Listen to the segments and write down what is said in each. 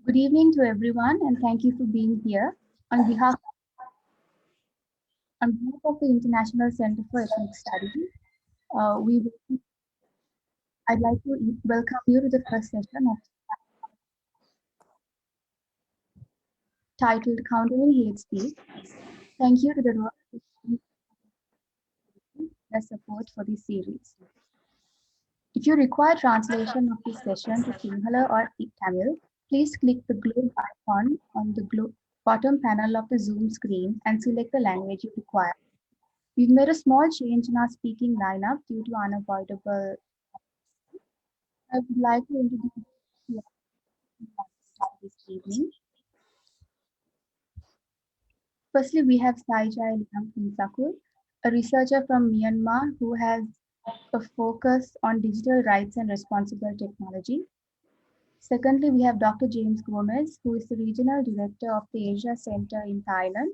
Good evening to everyone, and thank you for being here. On behalf of the International Center for Ethnic Studies, I'd like to welcome you to the first session of titled Countering Hate Speech. Thank you to the support for this series. If you require translation of this session to Sinhala or Tamil, please click the globe icon on the bottom panel of the Zoom screen and select the language you require. We've made a small change in our speaking lineup due to unavoidable. I would like to introduce you this evening. Firstly, we have Saijai Liang, a researcher from Myanmar who has a focus on digital rights and responsible technology. Secondly, we have Dr. James Gomez, who is the Regional Director of the Asia Center in Thailand,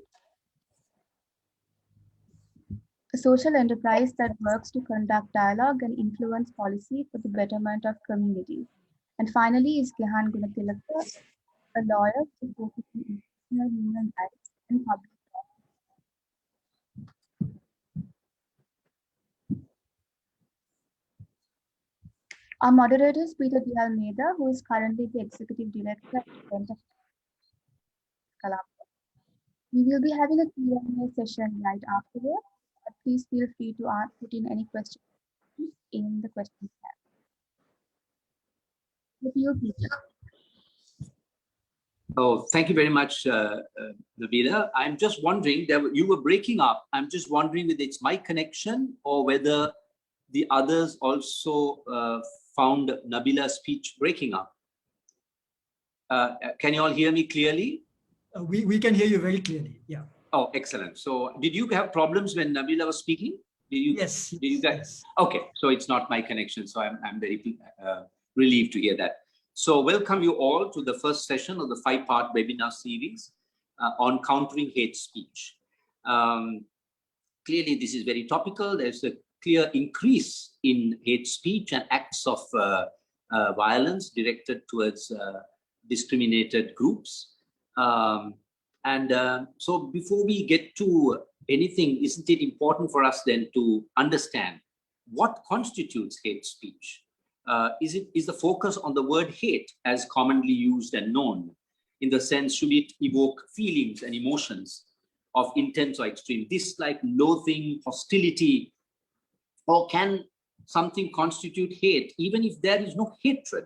a social enterprise that works to conduct dialogue and influence policy for the betterment of communities. And finally is Gehan Gunatilaka, a lawyer who focuses on international human rights and public policy. Our moderator is Peter De Almeida, who is currently the Executive Director at the Center for Colombo. We will be having a Q&A session right afterwards. Please feel free to put in any questions in the questions tab. With you, Peter. Oh, thank you very much, Nabila. I'm just wondering, you were breaking up. I'm just wondering whether it's my connection or whether the others also found Nabila's speech breaking up. Can you all hear me clearly? We can hear you very clearly, yeah. Oh, excellent. So did you have problems when Nabila was speaking? Did you? Yes. Did you guys? Yes. Okay, so it's not my connection. So I'm very relieved to hear that. So welcome you all to the first session of the 5-part webinar series on countering hate speech. Clearly, this is very topical. There's a clear increase in hate speech and acts of violence directed towards discriminated groups. So before we get to anything, isn't it important for us then to understand what constitutes hate speech? Is the focus on the word hate as commonly used and known, in the sense, should it evoke feelings and emotions of intense or extreme dislike, loathing, hostility, or can something constitute hate even if there is no hatred,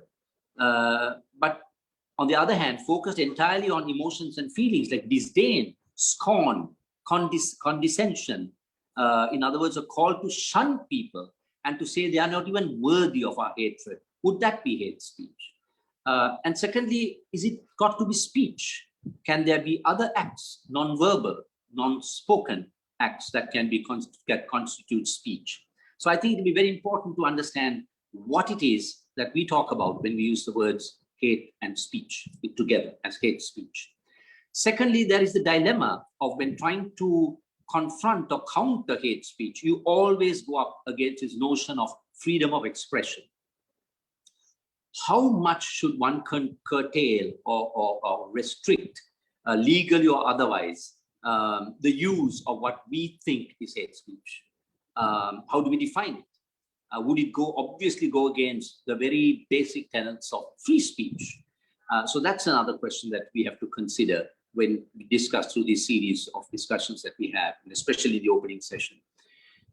but on the other hand, focused entirely on emotions and feelings like disdain, scorn, condescension. In other words, a call to shun people and to say they are not even worthy of our hatred. Would that be hate speech? And secondly, is it got to be speech? Can there be other acts, non-verbal, non-spoken acts that can constitute speech? So I think it will be very important to understand what it is that we talk about when we use the words hate and speech together as hate speech. Secondly, there is the dilemma of when trying to confront or counter hate speech, you always go up against this notion of freedom of expression. How much should one curtail or restrict, legally or otherwise, the use of what we think is hate speech? How do we define it? Would it obviously go against the very basic tenets of free speech? So that's another question that we have to consider when we discuss through this series of discussions that we have, and especially the opening session.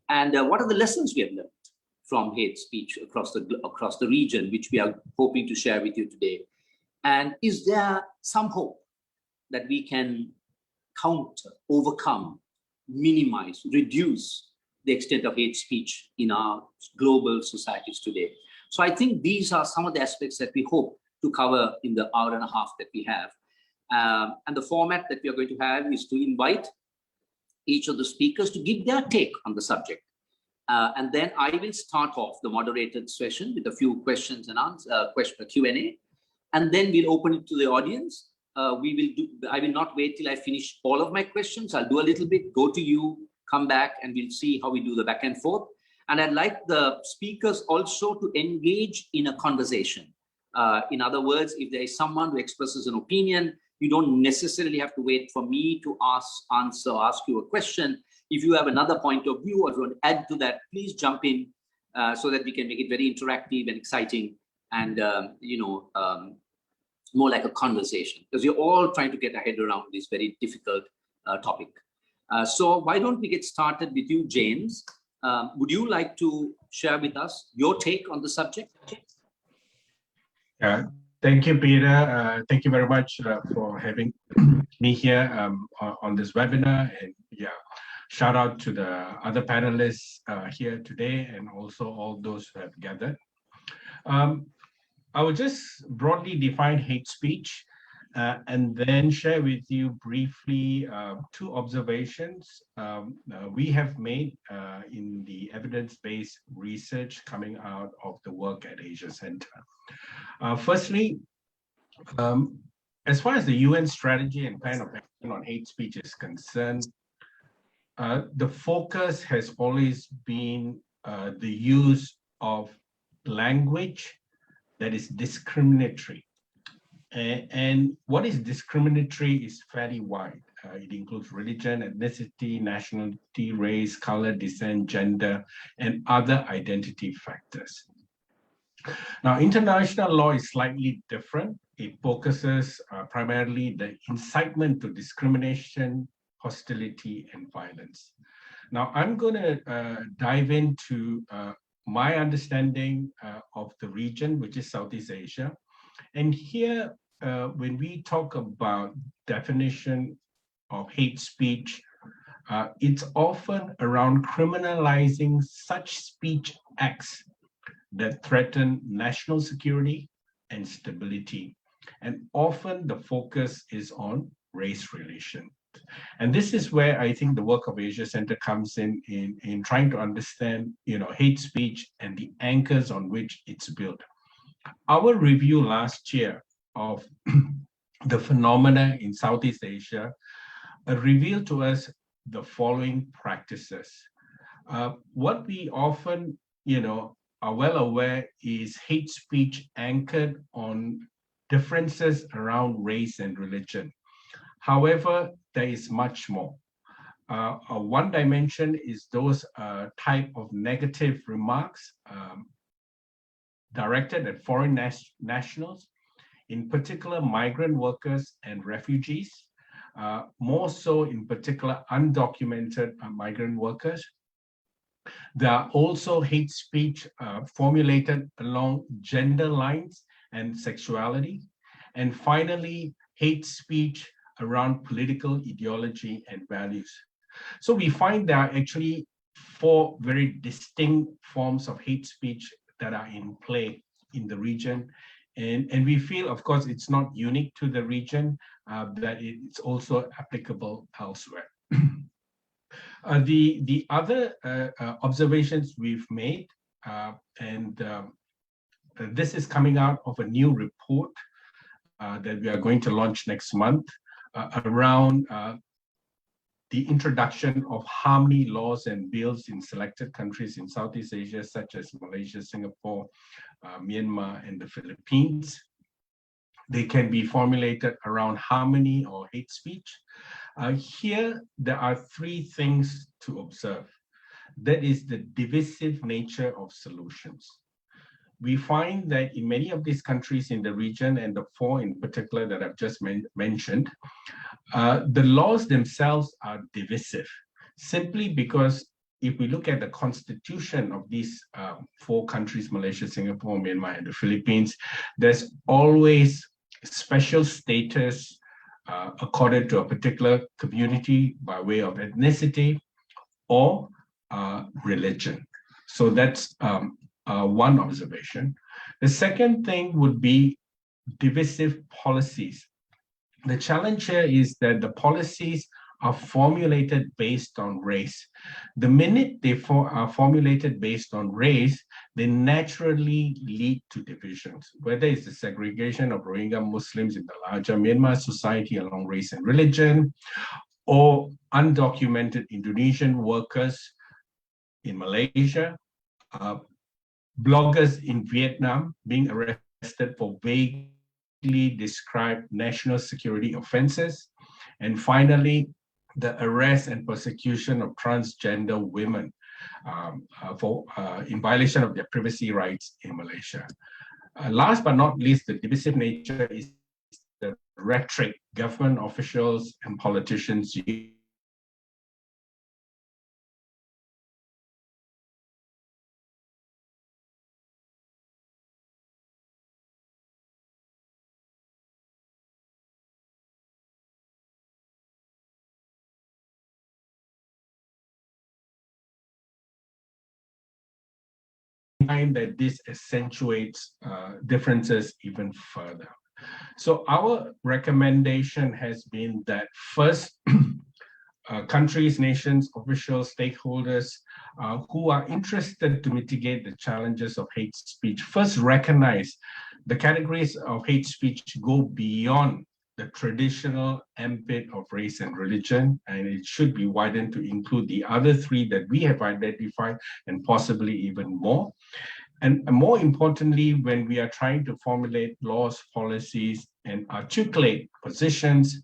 And what are the lessons we have learned from hate speech across the region, which we are hoping to share with you today? And is there some hope that we can counter, overcome, minimize, reduce the extent of hate speech in our global societies today? So I think these are some of the aspects that we hope to cover in the hour and a half that we have. And the format that we are going to have is to invite each of the speakers to give their take on the subject. And then I will start off the moderated session with a few questions and answers, Q&A, and then we'll open it to the audience. I will not wait till I finish all of my questions. I'll do a little bit, go to you, come back, and we'll see how we do the back and forth. And I'd like the speakers also to engage in a conversation. In other words, if there is someone who expresses an opinion, you don't necessarily have to wait for me to ask you a question. If you have another point of view or you want to add to that, please jump in so that we can make it very interactive and exciting and, more like a conversation, because you're all trying to get a head around this very difficult topic. So why don't we get started with you, James? Would you like to share with us your take on the subject? Thank you, Peter. Thank you very much for having me here on this webinar. And yeah, shout out to the other panelists here today and also all those who have gathered. I will just broadly define hate speech and then share with you briefly two observations we have made in the evidence-based research coming out of the work at Asia Center. Firstly, as far as the UN strategy and plan of action on hate speech is concerned, the focus has always been the use of language that is discriminatory. And what is discriminatory is fairly wide. It includes religion, ethnicity, nationality, race, color, descent, gender, and other identity factors. Now, international law is slightly different. It focuses primarily the incitement to discrimination, hostility, and violence. Now, I'm going to dive into my understanding of the region, which is Southeast Asia. And here, when we talk about definition of hate speech, it's often around criminalizing such speech acts that threaten national security and stability. And often the focus is on race relations. And this is where I think the work of Asia Center comes in trying to understand, hate speech and the anchors on which it's built. Our review last year of the phenomena in Southeast Asia revealed to us the following practices. What we often, are well aware is hate speech anchored on differences around race and religion. However, there is much more. One dimension is those type of negative remarks directed at foreign nationals, in particular migrant workers and refugees, more so in particular undocumented migrant workers. There are also hate speech formulated along gender lines and sexuality. And finally, hate speech around political ideology and values. So we find there are actually 4 very distinct forms of hate speech that are in play in the region. And we feel, of course, it's not unique to the region, that it's also applicable elsewhere. The other observations we've made, and this is coming out of a new report that we are going to launch next month around the introduction of harmony laws and bills in selected countries in Southeast Asia, such as Malaysia, Singapore, Myanmar, and the Philippines. They can be formulated around harmony or hate speech. Here, there are 3 things to observe. That is the divisive nature of solutions. We find that in many of these countries in the region, and the 4 in particular that I've just mentioned, the laws themselves are divisive, simply because if we look at the constitution of these 4 countries, Malaysia, Singapore, Myanmar, and the Philippines, there's always special status accorded to a particular community by way of ethnicity or religion. So that's one observation. The second thing would be divisive policies. The challenge here is that the policies are formulated based on race. The minute they are formulated based on race, they naturally lead to divisions, whether it's the segregation of Rohingya Muslims in the larger Myanmar society along race and religion, or undocumented Indonesian workers in Malaysia, bloggers in Vietnam being arrested arrested for vaguely described national security offenses. And finally, the arrest and persecution of transgender women in violation of their privacy rights in Malaysia. Last but not least, the divisive nature is the rhetoric government officials and politicians use that this accentuates differences even further. So our recommendation has been that first, countries, nations, officials, stakeholders who are interested to mitigate the challenges of hate speech first recognize the categories of hate speech go beyond the traditional ambit of race and religion, and it should be widened to include the other three that we have identified and possibly even more. And more importantly, when we are trying to formulate laws, policies, and articulate positions,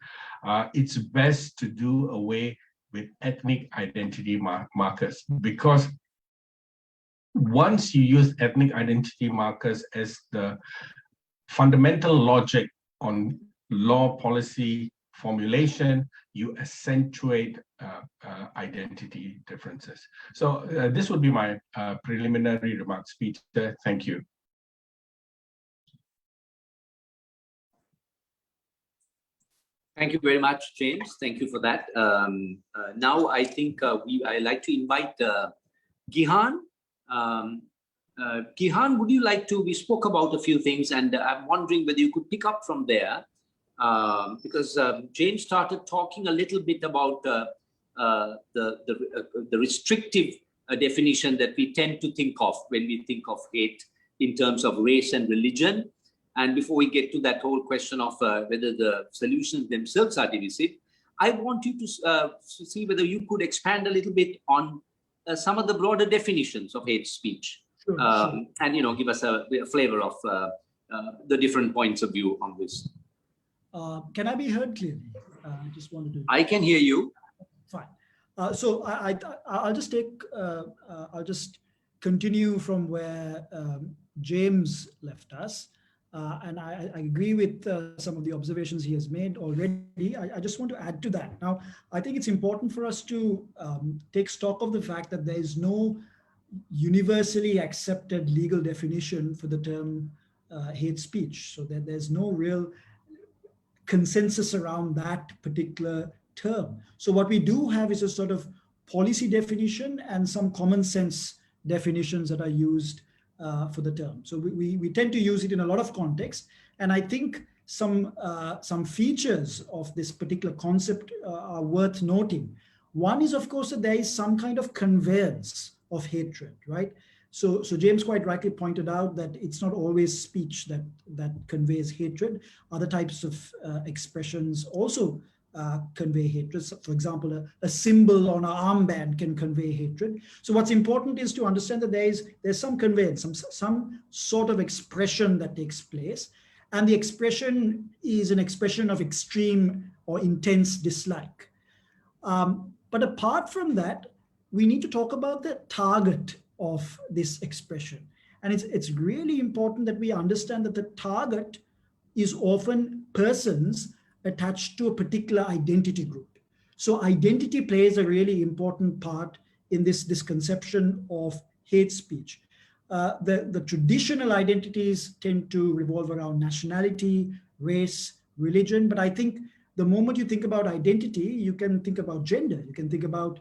it's best to do away with ethnic identity markers, because once you use ethnic identity markers as the fundamental logic on law policy formulation, you accentuate identity differences. So this would be my preliminary remarks, Peter. Thank you. Thank you very much, James. Thank you for that. Now I think I'd like to invite Gihan. Gihan, would you like to, we spoke about a few things, and I'm wondering whether you could pick up from there, because James started talking a little bit about the restrictive definition that we tend to think of when we think of hate in terms of race and religion. And before we get to that whole question of whether the solutions themselves are divisive, I want you to see whether you could expand a little bit on some of the broader definitions of hate speech. Sure, sure. And give us a flavor of the different points of view on this. Can I be heard clearly? I just wanted to. I can hear you. Fine. So I'll just I'll just continue from where James left us. And I agree with some of the observations he has made already. I just want to add to that. Now, I think it's important for us to take stock of the fact that there is no universally accepted legal definition for the term hate speech. So that there's no real consensus around that particular term. So what we do have is a sort of policy definition and some common sense definitions that are used for the term. So we tend to use it in a lot of contexts. And I think some features of this particular concept are worth noting. One is, of course, that there is some kind of conveyance of hatred, right? So James quite rightly pointed out that it's not always speech that conveys hatred. Other types of expressions also convey hatred. So for example, a symbol on an armband can convey hatred. So what's important is to understand that there's some conveyance, some sort of expression that takes place. And the expression is an expression of extreme or intense dislike. But apart from that, we need to talk about the target of this expression. And it's really important that we understand that the target is often persons attached to a particular identity group. So identity plays a really important part in this conception of hate speech. The traditional identities tend to revolve around nationality, race, religion, but I think the moment you think about identity, you can think about gender, you can think about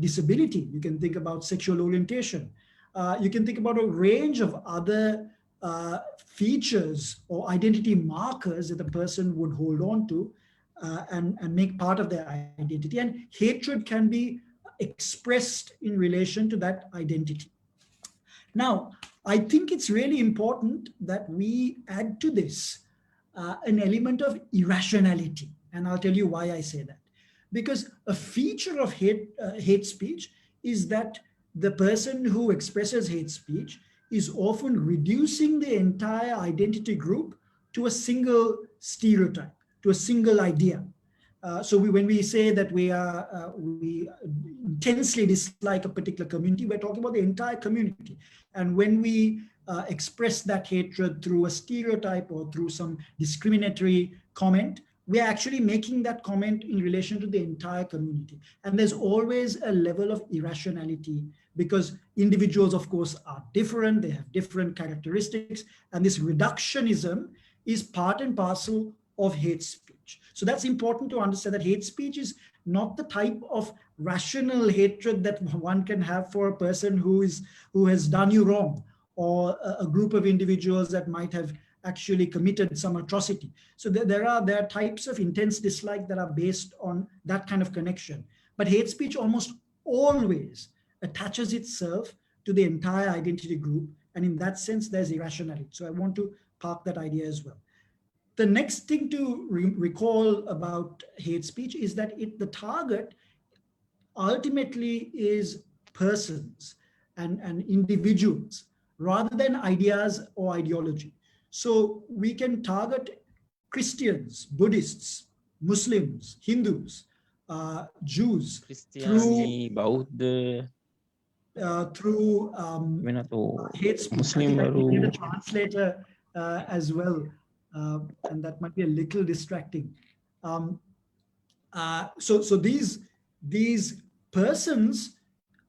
disability, you can think about sexual orientation, you can think about a range of other features or identity markers that the person would hold on to and make part of their identity. And hatred can be expressed in relation to that identity. Now, I think it's really important that we add to this an element of irrationality. And I'll tell you why I say that. Because a feature of hate speech is that the person who expresses hate speech is often reducing the entire identity group to a single stereotype, to a single idea. So when we say that we intensely dislike a particular community, we're talking about the entire community. And when we express that hatred through a stereotype or through some discriminatory comment, we're actually making that comment in relation to the entire community. And there's always a level of irrationality because individuals, of course, are different. They have different characteristics. And this reductionism is part and parcel of hate speech. So that's important to understand, that hate speech is not the type of rational hatred that one can have for a person who has done you wrong, or a group of individuals that might have actually committed some atrocity. So there are types of intense dislike that are based on that kind of connection. But hate speech almost always attaches itself to the entire identity group. And in that sense, there's irrationality. So I want to park that idea as well. The next thing to recall about hate speech is that the target ultimately is persons and individuals rather than ideas or ideology. So we can target Christians, Buddhists, Muslims, Hindus, Jews Christiani, Bauddha, through hate speech. Muslim I need a translator as well, and that might be a little distracting. So these persons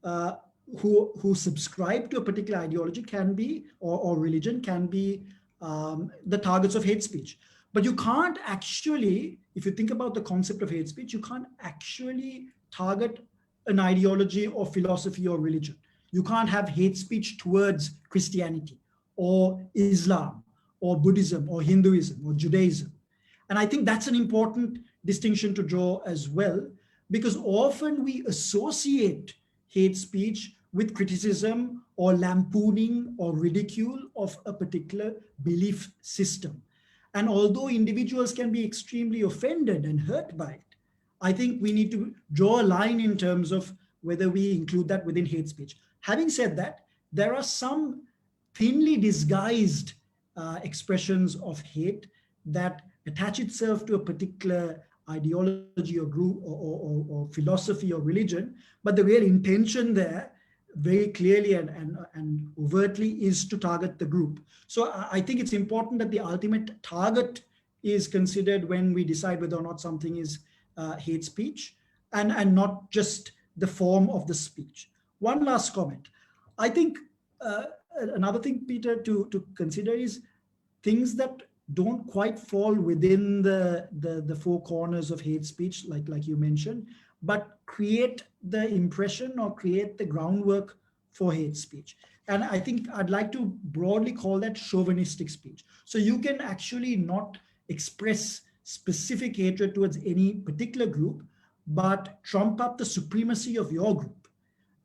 who subscribe to a particular ideology can be, or religion can be, the targets of hate speech. But you can't actually, if you think about the concept of hate speech, you can't actually target an ideology or philosophy or religion. You can't have hate speech towards Christianity or Islam or Buddhism or Hinduism or Judaism. And I think that's an important distinction to draw as well, because often we associate hate speech with criticism or lampooning or ridicule of a particular belief system. And although individuals can be extremely offended and hurt by it, I think we need to draw a line in terms of whether we include that within hate speech. Having said that, there are some thinly disguised expressions of hate that attach itself to a particular ideology or group or philosophy or religion, but the real intention there very clearly and overtly is to target the group. So I think it's important that the ultimate target is considered when we decide whether or not something is hate speech, and not just the form of the speech. One last comment. I think another thing, Peter, to consider is things that don't quite fall within the four corners of hate speech, like you mentioned, but create the impression or create the groundwork for hate speech. And I think I'd like to broadly call that chauvinistic speech. So you can actually not express specific hatred towards any particular group, but trump up the supremacy of your group.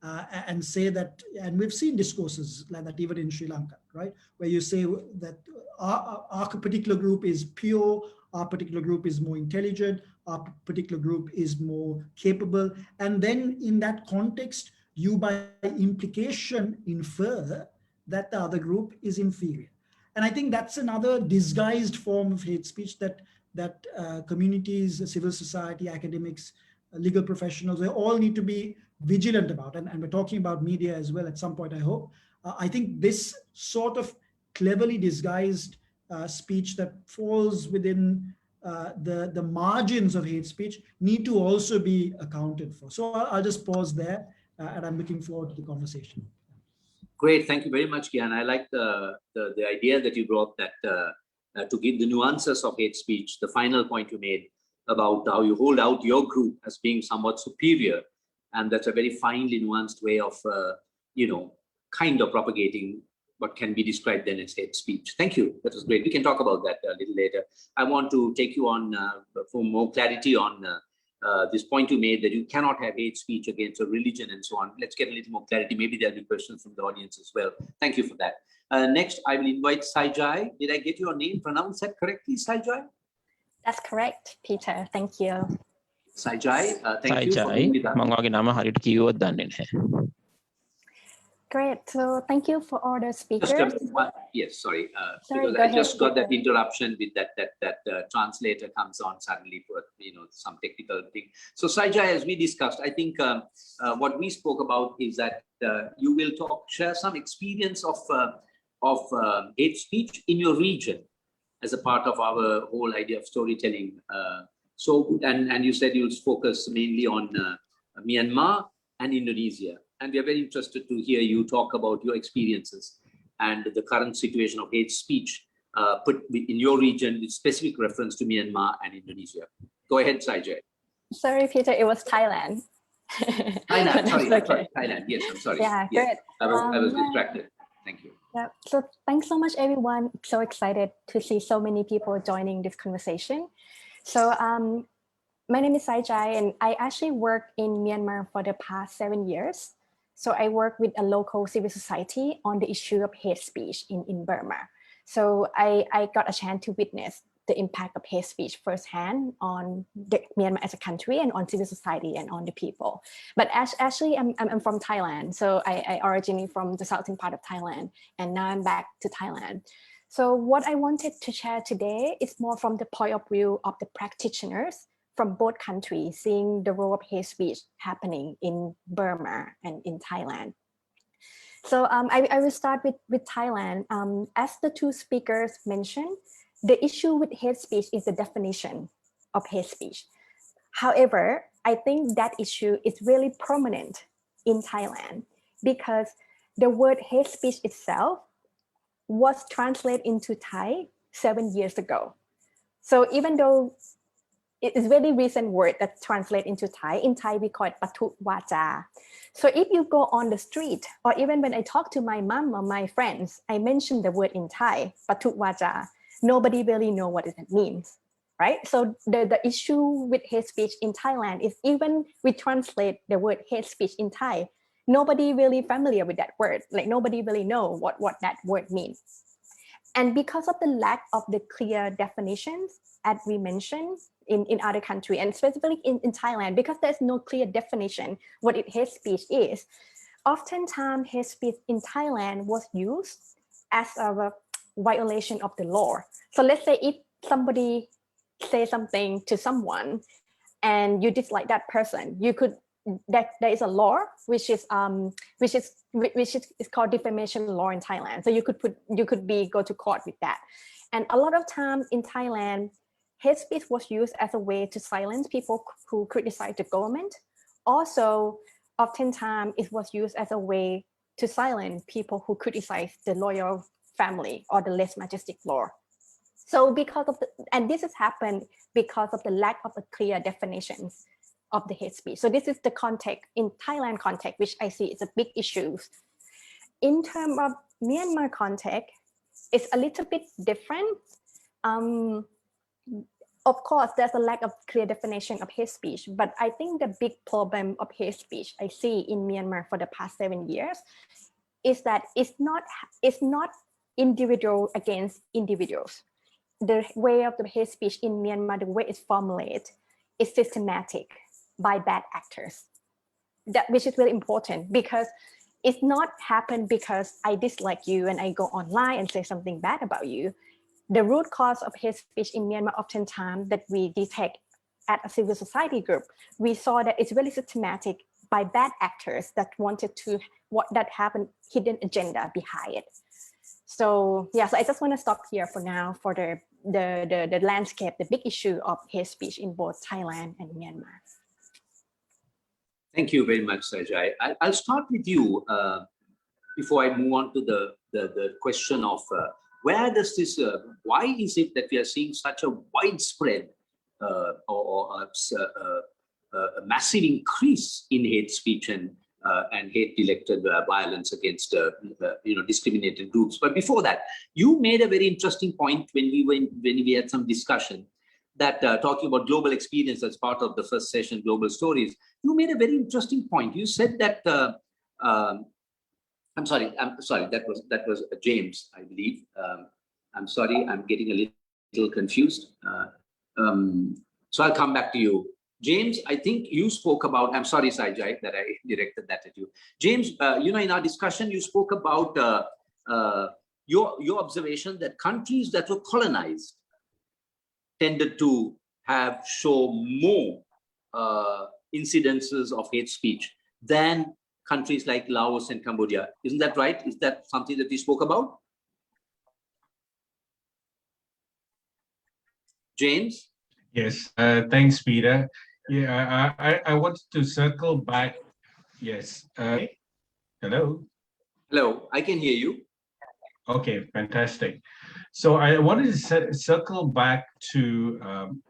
And say that, and we've seen discourses like that even in Sri Lanka, right? Where you say that our particular group is pure, our particular group is more intelligent, our particular group is more capable. And then in that context, you by implication infer that the other group is inferior. And I think that's another disguised form of hate speech that communities, civil society, academics, legal professionals, they all need to be vigilant about. And we're talking about media as well at some point, I hope. I think this sort of cleverly disguised speech that falls within the margins of hate speech need to also be accounted for. So I'll just pause there, and I'm looking forward to the conversation. Great, thank you very much, Gian. I like the idea that you brought, that to give the nuances of hate speech, the final point you made about how you hold out your group as being somewhat superior. And that's a very finely nuanced way of, kind of propagating what can be described then as hate speech. Thank you. That was great. We can talk about that a little later. I want to take you on for more clarity on this point you made, that you cannot have hate speech against a religion and so on. Let's get a little more clarity. Maybe there'll be questions from the audience as well. Thank you for that. Next, I will invite Saijai. Did I get your name pronounced that correctly, Saijai? That's correct, Peter. Thank you. Saijai, thank you for being with us. Great. So thank you for all the Just speakers. yes, sorry, Sorry, because go I ahead, just got that Peter. interruption with that translator comes on suddenly for some technical thing. So Saijai, as we discussed, I think what we spoke about is that you will share some experience of hate speech in your region as a part of our whole idea of storytelling. So and you said you'll focus mainly on Myanmar and Indonesia. And we are very interested to hear you talk about your experiences and the current situation of hate speech put in your region with specific reference to Myanmar and Indonesia. Go ahead, Saijai. Sorry, Peter, it was Thailand. Thailand, sorry, okay. sorry, Thailand. Yes, I'm sorry. Yeah, yes. good. I was distracted. Thank you. Yeah, so thanks so much, everyone. So excited to see so many people joining this conversation. So my name is Saijai, and I actually worked in Myanmar for the past 7 years. So I work with a local civil society on the issue of hate speech in Burma. So I got a chance to witness the impact of hate speech firsthand on Myanmar as a country and on civil society and on the people. But actually, I'm from Thailand. So I originate from the southern part of Thailand, and now I'm back to Thailand. So what I wanted to share today is more from the point of view of the practitioners from both countries, seeing the role of hate speech happening in Burma and in Thailand. So I will start with Thailand. As the two speakers mentioned, the issue with hate speech is the definition of hate speech. However, I think that issue is really prominent in Thailand because the word hate speech itself was translated into Thai 7 years ago. So even though it is very recent word that translate into Thai. In Thai, we call it patut waja. So if you go on the street, or even when I talk to my mom or my friends, I mention the word in Thai, patut waja. Nobody really know what it means, right? So the issue with hate speech in Thailand is even we translate the word hate speech in Thai, nobody really familiar with that word. Like nobody really know what that word means. And because of the lack of the clear definitions, as we mentioned, in other countries, and specifically in Thailand, because there's no clear definition what hate speech is, oftentimes hate speech in Thailand was used as a violation of the law. So let's say if somebody say something to someone and you dislike that person, you could that there is a law which is called defamation law in Thailand. So you could go to court with that. And a lot of time in Thailand, hate speech was used as a way to silence people who criticize the government. Also, oftentimes it was used as a way to silence people who criticize the royal family or the less majestic law. So and this has happened because of the lack of a clear definitions of the hate speech. So this is the context in Thailand context, which I see is a big issue. In terms of Myanmar context, it's a little bit different. Of course, there's a lack of clear definition of hate speech, but I think the big problem of hate speech I see in Myanmar for the past 7 years is that it's not individual against individuals. The way of the hate speech in Myanmar, the way it's formulated, is systematic by bad actors. Which is really important because it's not happened because I dislike you and I go online and say something bad about you. The root cause of hate speech in Myanmar oftentimes that we detect at a civil society group, we saw that it's really systematic by bad actors that wanted to have a hidden agenda behind it. So yeah, so I just want to stop here for now for the landscape, the big issue of hate speech in both Thailand and Myanmar. Thank you very much, Sajai. I'll start with you before I move on to the question of where does this, why is it that we are seeing such a widespread or a massive increase in hate speech and hate-directed violence against discriminated groups? But before that, you made a very interesting point when we had some discussion that talking about global experience as part of the first session, Global Stories. You made a very interesting point. You said that I'm sorry, that was James, I believe. I'm sorry, I'm getting a little confused. So I'll come back to you. James, I think you spoke about, I'm sorry, Saijai, that I directed that at you. James, in our discussion, you spoke about your observation that countries that were colonized tended to show more incidences of hate speech than countries like Laos and Cambodia. Isn't that right? Is that something that we spoke about? James? Yes, thanks, Peter. Yeah, I want to circle back. Yes. Hello. Hello, I can hear you. Okay, fantastic. So I wanted to circle back to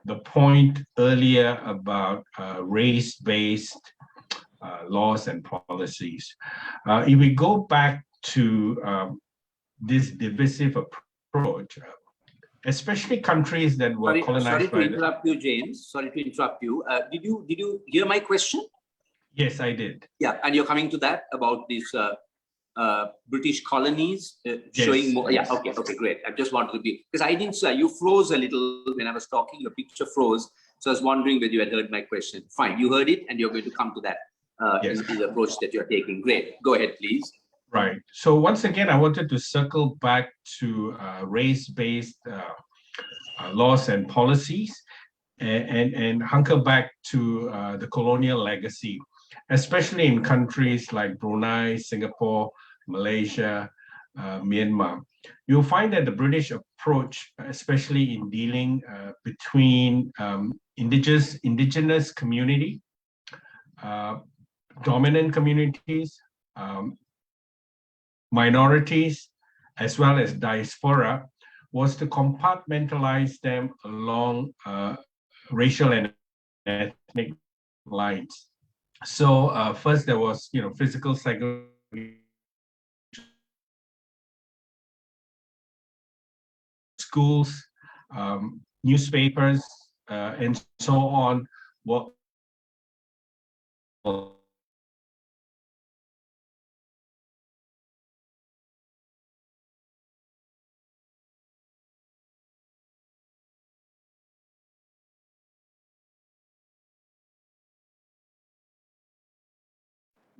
the point earlier about race-based laws and policies. If we go back to this divisive approach, especially countries that were colonized sorry to by interrupt you, James. Sorry to interrupt you. Did you hear my question? Yes, I did. Yeah, and you're coming to that about these British colonies showing Yes, more. yes. Yeah, okay, great. I just wanted to be, because I didn't say, you froze a little when I was talking, your picture froze. So I was wondering whether you had heard my question. Fine, you heard it and you're going to come to that Yes. in the approach that you're taking. Great, go ahead, please. Right. So once again, I wanted to circle back to race-based laws and policies and hunker back to the colonial legacy, especially in countries like Brunei, Singapore, Malaysia, Myanmar. You'll find that the British approach, especially in dealing between indigenous community, dominant communities, minorities, as well as diaspora, was to compartmentalize them along racial and ethnic lines. So first there was, physical segregation, schools, newspapers, and so on.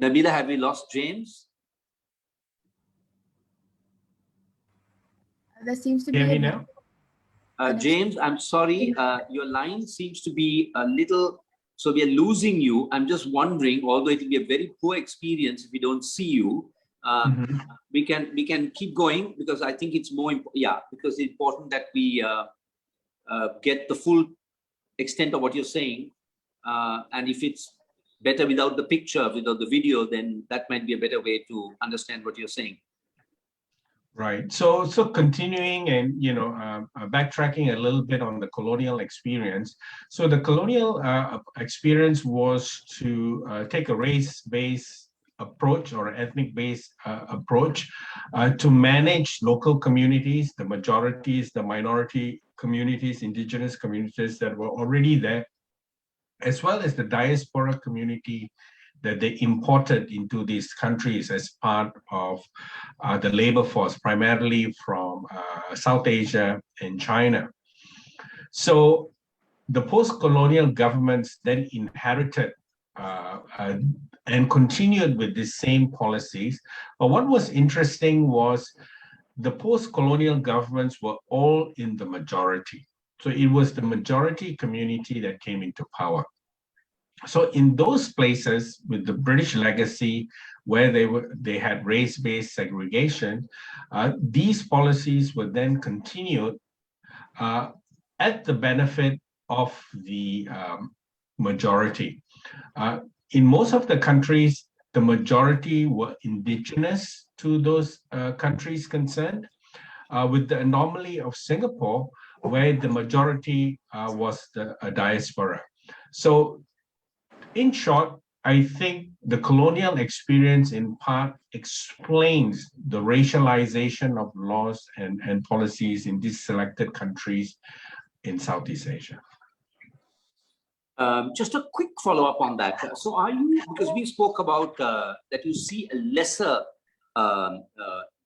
Nabila, have we lost James? There seems to be Hear me a now? James, I'm sorry, your line seems to be a little, so we are losing you. I'm just wondering, although it will be a very poor experience if we don't see you, we can keep going, because I think it's more, because it's important that we get the full extent of what you're saying. And if it's better without the picture, without the video, then that might be a better way to understand what you're saying. Right. So continuing and backtracking a little bit on the colonial experience. So the colonial experience was to take a race-based approach or ethnic-based approach to manage local communities, the majorities, the minority communities, indigenous communities that were already there, as well as the diaspora community that they imported into these countries as part of the labor force, primarily from South Asia and China. So the post-colonial governments then inherited and continued with the same policies. But what was interesting was the post-colonial governments were all in the majority. So it was the majority community that came into power. So in those places with the British legacy, where they had race-based segregation, these policies were then continued at the benefit of the majority. In most of the countries, the majority were indigenous to those countries concerned, with the anomaly of Singapore, where the majority was the diaspora. So in short, I think the colonial experience in part explains the racialization of laws and policies in these selected countries in Southeast Asia. Just a quick follow-up on that. So are you, because we spoke about that you see a lesser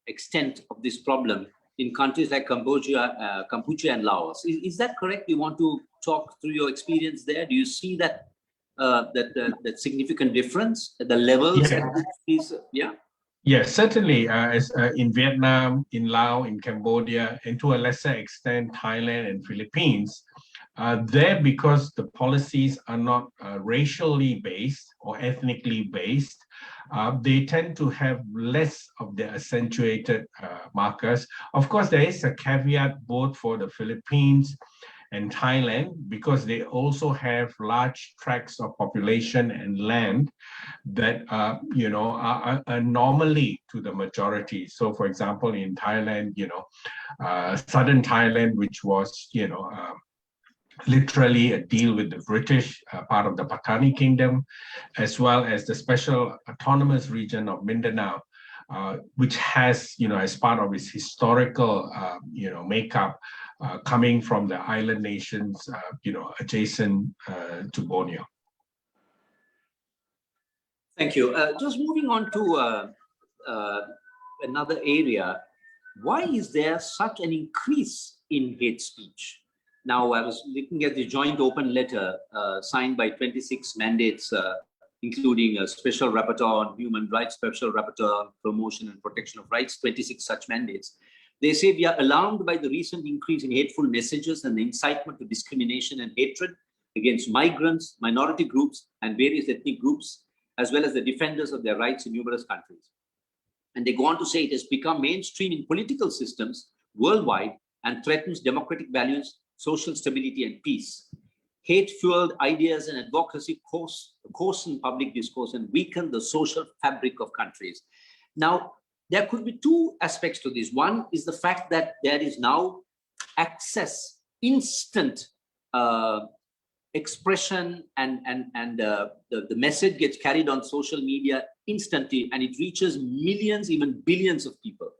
extent of this problem in countries like Cambodia and Laos. Is that correct? You want to talk through your experience there? Do you see that that significant difference? The levels Yeah. at which these, yeah? Yes, certainly. As in Vietnam, in Laos, in Cambodia, and to a lesser extent, Thailand and Philippines, there, because the policies are not racially based or ethnically based, they tend to have less of the accentuated markers. Of course, there is a caveat both for the Philippines and Thailand, because they also have large tracts of population and land that are normally to the majority. So, for example, in Thailand, southern Thailand, which was literally a deal with the British, part of the Patani Kingdom, as well as the special autonomous region of Mindanao, which has, as part of its historical, makeup, coming from the island nations, adjacent to Borneo. Thank you. Just moving on to another area. Why is there such an increase in hate speech? Now, I was looking at the joint open letter signed by 26 mandates, including a special rapporteur on human rights, special rapporteur on promotion and protection of rights, 26 such mandates. They say we are alarmed by the recent increase in hateful messages and the incitement to discrimination and hatred against migrants, minority groups, and various ethnic groups, as well as the defenders of their rights in numerous countries. And they go on to say it has become mainstream in political systems worldwide and threatens democratic values, social stability, and peace. Hate-fueled ideas and advocacy coarsen public discourse and weaken the social fabric of countries. Now, there could be two aspects to this. One is the fact that there is now access, instant expression, and the message gets carried on social media instantly, and it reaches millions, even billions of people.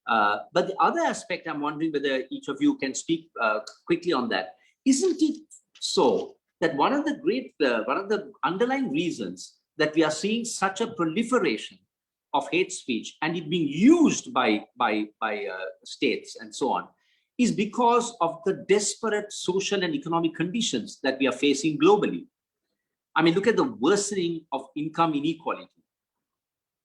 But the other aspect, I'm wondering whether each of you can speak quickly on that. Isn't it so that one of the underlying reasons that we are seeing such a proliferation of hate speech and it being used by states and so on is because of the desperate social and economic conditions that we are facing globally? I mean, look at the worsening of income inequality.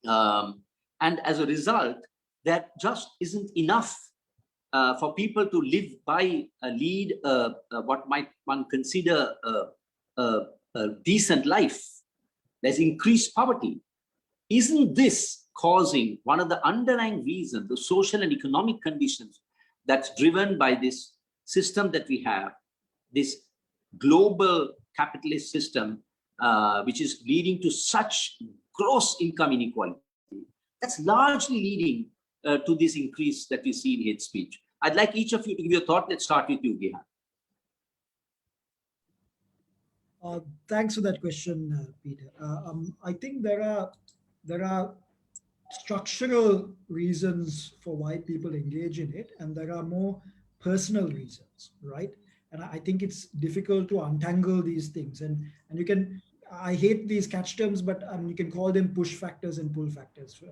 And as a result, that just isn't enough for people to lead what might one consider a decent life. There's increased poverty. Isn't this causing one of the underlying reasons, the social and economic conditions that's driven by this system that we have, this global capitalist system, which is leading to such gross income inequality? That's largely leading to this increase that we see in hate speech. I'd like each of you to give your thought. Let's start with you, Gehan. Thanks for that question, Peter. I think there are structural reasons for why people engage in it, and there are more personal reasons, right? And I think it's difficult to untangle these things. And you can, I hate these catch terms, but you can call them push factors and pull factors,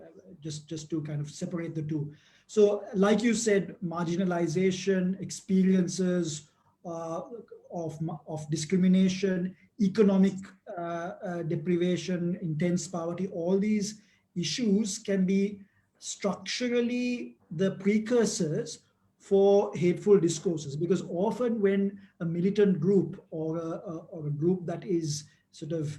just to kind of separate the two. So like you said, marginalization, experiences of discrimination, economic deprivation, intense poverty, all these issues can be structurally the precursors for hateful discourses, because often when a militant group or a group that is sort of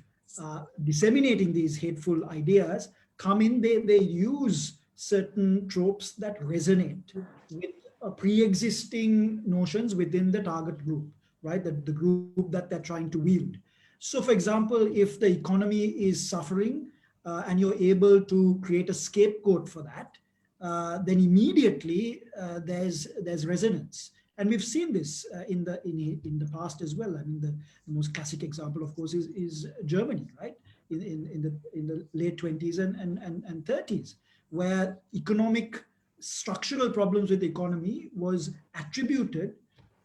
disseminating these hateful ideas come in, they use certain tropes that resonate with pre-existing notions within the target group, right? The group that they're trying to wield. So for example, if the economy is suffering and you're able to create a scapegoat for that, then immediately there's resonance. And we've seen this in the past as well. I mean, the most classic example, of course, is Germany, right? In the late 20s and 30s, where economic structural problems with the economy was attributed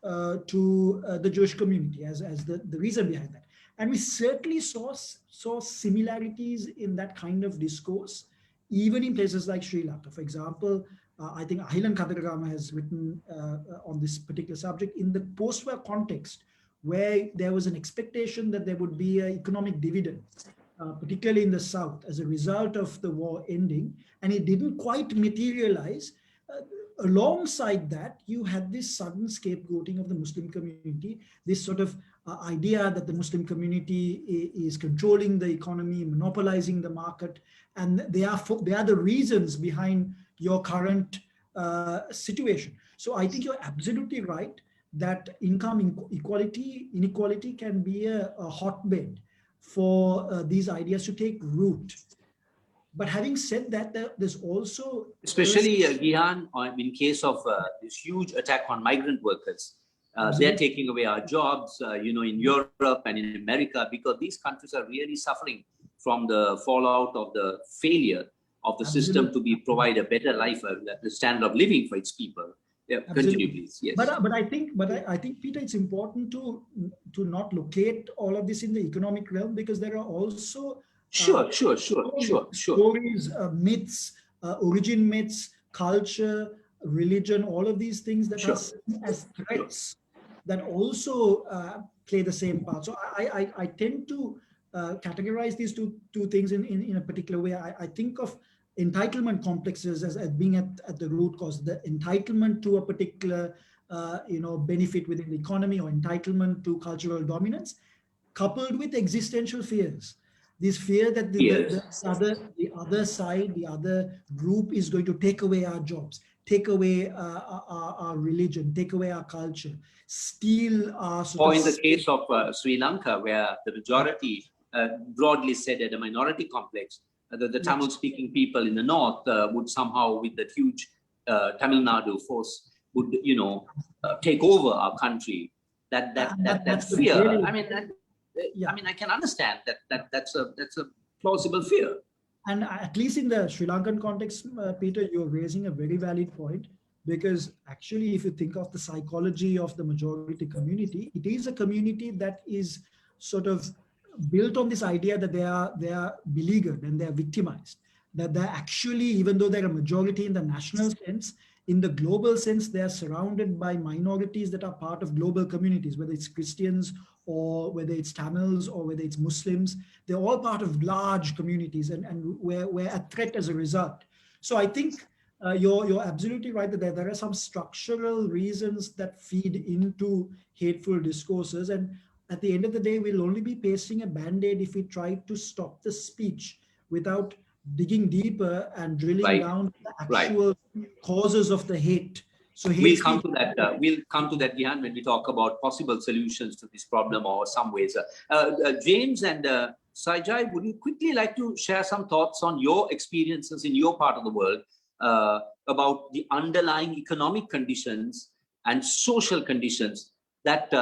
to the Jewish community as the reason behind that. And we certainly saw similarities in that kind of discourse, even in places like Sri Lanka. For example, I think Ahilan Kadaragama has written on this particular subject in the post-war context, where there was an expectation that there would be an economic dividend, particularly in the South, as a result of the war ending, and it didn't quite materialize. Alongside that, you had this sudden scapegoating of the Muslim community, this sort of idea that the Muslim community is controlling the economy, monopolizing the market, and they are the reasons behind your current situation. So I think you're absolutely right that income inequality can be a hotbed for these ideas to take root. But having said that, there's also... Especially, Gihan, in case of this huge attack on migrant workers, they're taking away our jobs, in Europe and in America, because these countries are really suffering from the fallout of the failure of the system to provide a better life, the standard of living for its people. Yeah, continue, please. Yes. But I think, Peter, it's important to not locate all of this in the economic realm, because there are also stories, myths, origin myths, culture, religion, all of these things that are seen as threats that also play the same part. So I tend to categorize these two things in a particular way. I think of entitlement complexes as being at the root cause, the entitlement to a particular benefit within the economy, or entitlement to cultural dominance, coupled with existential fears. This fear that the other side, the other group is going to take away our jobs, take away our religion, take away our culture, steal our... Or in the case of Sri Lanka, where the majority, broadly said, at a minority complex, the Tamil-speaking people in the north would somehow, with that huge Tamil Nadu force, would take over our country. That fear. I can understand that's a plausible fear. And at least in the Sri Lankan context, Peter, you're raising a very valid point, because actually, if you think of the psychology of the majority community, it is a community that is sort of built on this idea that they are beleaguered and they are victimized, that they're actually, even though they're a majority in the national sense, in the global sense, they are surrounded by minorities that are part of global communities, whether it's Christians or whether it's Tamils or whether it's Muslims. They're all part of large communities, and we're a threat as a result. So I think you're absolutely right that there are some structural reasons that feed into hateful discourses. And at the end of the day, we'll only be pasting a band-aid if we try to stop the speech without digging deeper and drilling down the actual causes of the hate. So we'll come to that. Gihan, when we talk about possible solutions to this problem, or some ways. James and Saijai, would you quickly like to share some thoughts on your experiences in your part of the world about the underlying economic conditions and social conditions that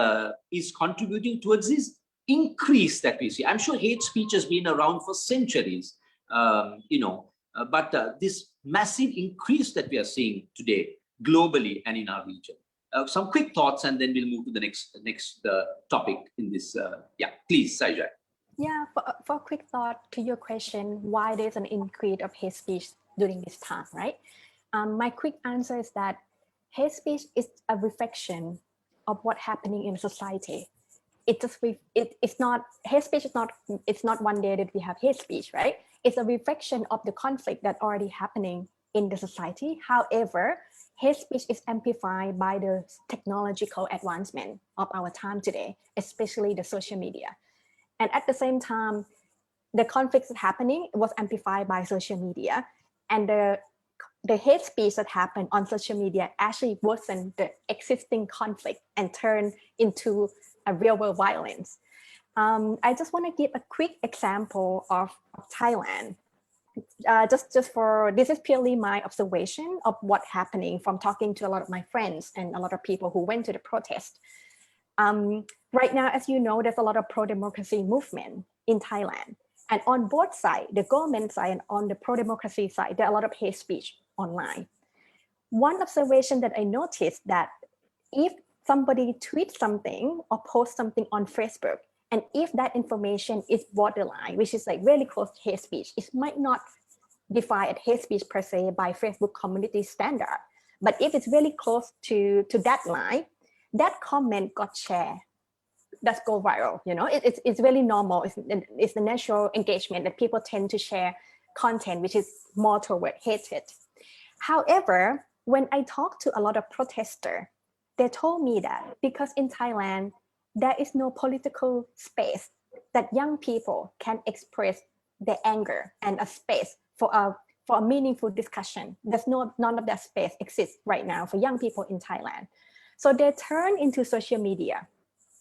is contributing towards this increase that we see? I'm sure hate speech has been around for centuries, but this massive increase that we are seeing today globally and in our region. Some quick thoughts, and then we'll move to the next topic in this. Please, Saijai. Yeah, for a quick thought to your question, why there's an increase of hate speech during this time, right? My quick answer is that hate speech is a reflection of what's happening in society. It's not hate speech. It's not one day that we have hate speech, right? It's a reflection of the conflict that already happening in the society. However, hate speech is amplified by the technological advancement of our time today, especially the social media. And at the same time, the conflicts that happening was amplified by social media, and the hate speech that happened on social media actually worsened the existing conflict and turned into a real world violence. I just want to give a quick example of Thailand. Just for, this is purely my observation of what's happening from talking to a lot of my friends and a lot of people who went to the protest. Right now, as you know, there's a lot of pro-democracy movement in Thailand. And on both sides, the government side and on the pro-democracy side, there are a lot of hate speech online. One observation that I noticed that if somebody tweets something or posts something on Facebook, and if that information is borderline, which is like really close to hate speech, it might not define as hate speech per se by Facebook community standard. But if it's really close to that line, that comment got shared that's go viral. You know, it's really normal. It's the natural engagement that people tend to share content which is more toward hatred. However, when I talk to a lot of protesters, they told me that because in Thailand, there is no political space that young people can express their anger and a space for a meaningful discussion. None of that space exists right now for young people in Thailand. So they turn into social media